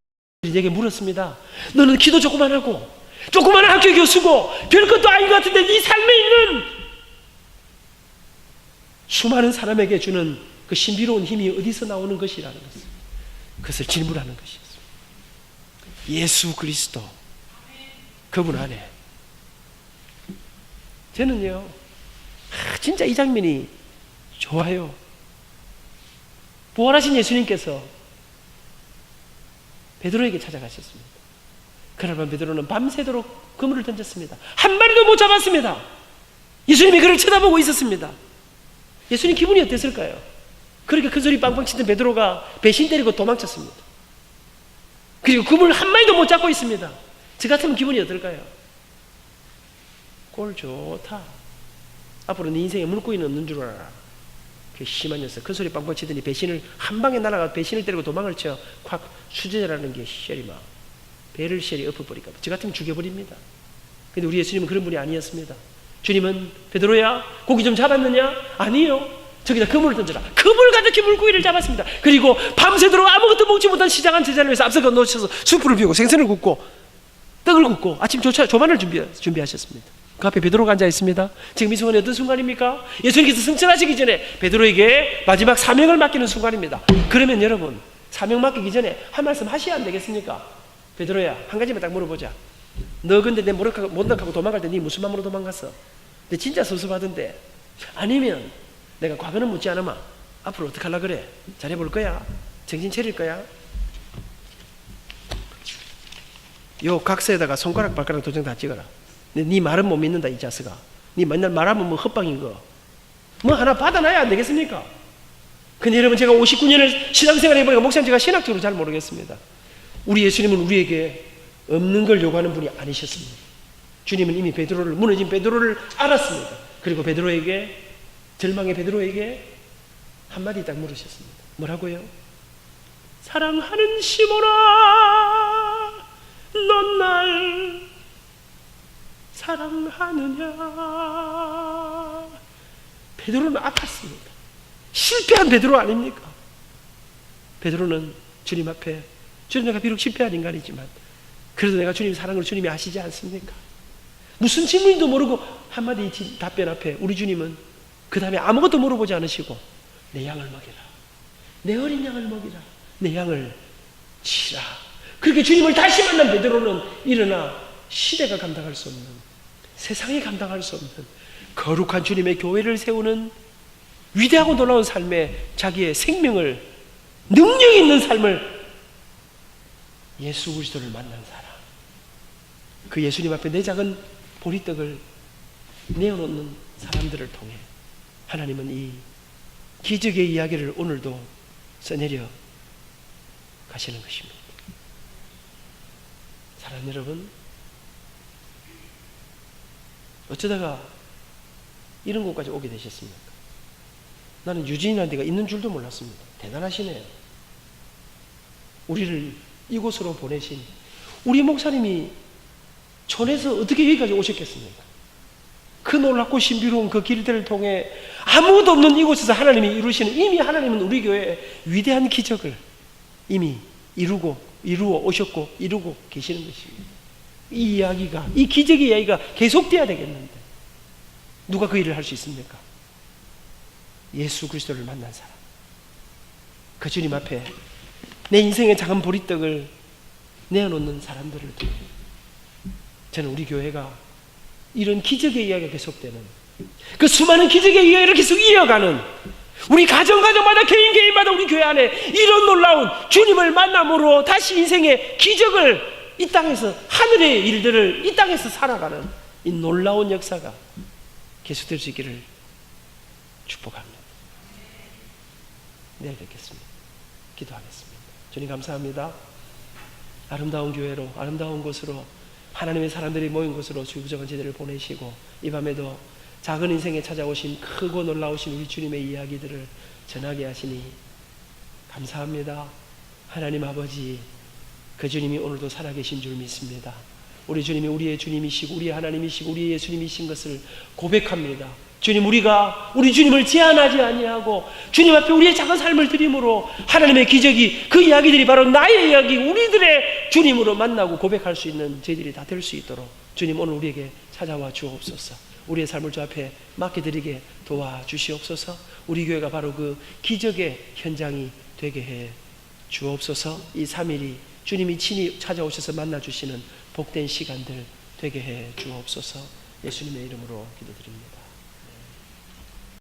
내게 물었습니다. 너는 기도 조그만 하고 조그마한 학교 교수고 별것도 아닌 것 같은데 네 삶에 있는 수많은 사람에게 주는 그 신비로운 힘이 어디서 나오는 것이라는 것을, 그것을 질문하는 것이었습니다. 예수 그리스도, 그분 안에. 저는요, 진짜 이 장면이 좋아요. 부활하신 예수님께서 베드로에게 찾아가셨습니다. 그러나 베드로는 밤새도록 그물을 던졌습니다. 한 마리도 못 잡았습니다. 예수님이 그를 쳐다보고 있었습니다. 예수님 기분이 어땠을까요? 그렇게 큰 소리 빵빵 치던 베드로가 배신 때리고 도망쳤습니다. 그리고 그물 한 마리도 못 잡고 있습니다. 저 같으면 기분이 어떨까요? 꼴 좋다. 앞으로 네 인생에 물고기는 없는 줄 알아. 그 심한 녀석, 큰 소리 빵빵 치더니 배신을 한 방에 날아가 배신을 때리고 도망을 쳐. 콱 수제라는 게 쉘이 막 배를 쉘이 엎어버릴까 봐. 저 같으면 죽여버립니다. 근데 우리 예수님은 그런 분이 아니었습니다. 주님은 베드로야, 고기 좀 잡았느냐? 아니요. 저기다 그물을 던져라. 그물 가득히 물고기를 잡았습니다. 그리고 밤새도록 아무것도 먹지 못한 시장한 제자를 위해서 앞서 건너셔서 숯불을 피우고 생선을 굽고 떡을 굽고 아침 조반을 준비하셨습니다. 그 앞에 베드로가 앉아 있습니다. 지금 이 순간이 어떤 순간입니까? 예수님께서 승천하시기 전에 베드로에게 마지막 사명을 맡기는 순간입니다. 그러면 여러분, 사명 맡기기 전에 한 말씀 하셔야 안 되겠습니까? 베드로야, 한 가지만 딱 물어보자. 너 근데 내 못나가고 도망갈 때 네 무슨 마음으로 도망갔어? 내 진짜 섭섭하던데. 아니면 내가 과거는 묻지 않으마 앞으로 어떻게 하려고 그래? 잘해볼 거야? 정신 차릴 거야? 요 각서에다가 손가락 발가락 도장 다 찍어라. 네 말은 못 믿는다 이 자식아. 니 맨날 말하면 뭐 헛방인 거. 뭐 하나 받아놔야 안 되겠습니까? 근데 여러분, 제가 59년을 신앙생활 해보니까 목사님, 제가 신학적으로 잘 모르겠습니다. 우리 예수님은 우리에게 없는 걸 요구하는 분이 아니셨습니다. 주님은 이미 베드로를, 무너진 베드로를 알았습니다. 그리고 베드로에게, 절망의 베드로에게 한마디 딱 물으셨습니다. 뭐라고요? 사랑하는 시몬아, 넌 날 사랑하느냐? 베드로는 아팠습니다. 실패한 베드로 아닙니까? 베드로는 주님 앞에, 주님, 내가 비록 실패한 인간이지만 그래도 내가 주님 사랑을 주님이 아시지 않습니까? 무슨 질문인도 모르고 한마디 답변 앞에 우리 주님은 그 다음에 아무것도 물어보지 않으시고 내 양을 먹이라, 내 어린 양을 먹이라, 내 양을 치라. 그렇게 주님을 다시 만난 베드로는 일어나 시대가 감당할 수 없는, 세상이 감당할 수 없는 거룩한 주님의 교회를 세우는 위대하고 놀라운 삶에 자기의 생명을, 능력 있는 삶을, 예수 그리스도를 만난 사람, 그 예수님 앞에 내 작은 보리떡을 내어놓는 사람들을 통해 하나님은 이 기적의 이야기를 오늘도 써내려 가시는 것입니다. 사랑하는 여러분, 어쩌다가 이런 곳까지 오게 되셨습니까? 나는 유진이라는 데가 있는 줄도 몰랐습니다. 대단하시네요. 우리를 이곳으로 보내신 우리 목사님이 촌에서 어떻게 여기까지 오셨겠습니까? 그 놀랍고 신비로운 그 길들을 통해 아무도 없는 이곳에서 하나님이 이루시는, 이미 하나님은 우리 교회에 위대한 기적을 이미 이루어 오셨고 이루고 계시는 것입니다. 이 이야기가, 이 기적의 이야기가 계속돼야 되겠는데 누가 그 일을 할 수 있습니까? 예수 그리스도를 만난 사람, 그 주님 앞에 내 인생의 작은 보리떡을 내어놓는 사람들을 통해 저는 우리 교회가 이런 기적의 이야기가 계속되는, 그 수많은 기적의 이야기를 계속 이어가는, 우리 가정마다 개인마다 우리 교회 안에 이런 놀라운 주님을 만남으로 다시 인생의 기적을, 이 땅에서 하늘의 일들을 이 땅에서 살아가는 이 놀라운 역사가 계속될 수 있기를 축복합니다. 내일 뵙겠습니다. 기도하겠습니다. 주님 감사합니다. 아름다운 교회로, 아름다운 곳으로, 하나님의 사람들이 모인 곳으로 주부정한 제대를 보내시고 이 밤에도 작은 인생에 찾아오신 크고 놀라우신 우리 주님의 이야기들을 전하게 하시니 감사합니다. 하나님 아버지, 그 주님이 오늘도 살아계신 줄 믿습니다. 우리 주님이 우리의 주님이시고 우리의 하나님이시고 우리의 예수님이신 것을 고백합니다. 주님, 우리가 우리 주님을 제한하지 아니하고 주님 앞에 우리의 작은 삶을 드림으로 하나님의 기적이, 그 이야기들이 바로 나의 이야기, 우리들의 주님으로 만나고 고백할 수 있는 저희들이 다 될 수 있도록 주님 오늘 우리에게 찾아와 주옵소서. 우리의 삶을 주 앞에 맡겨드리게 도와주시옵소서. 우리 교회가 바로 그 기적의 현장이 되게 해 주옵소서. 이 3일이 주님이 친히 찾아오셔서 만나주시는 복된 시간들 되게 해 주옵소서. 예수님의 이름으로 기도드립니다.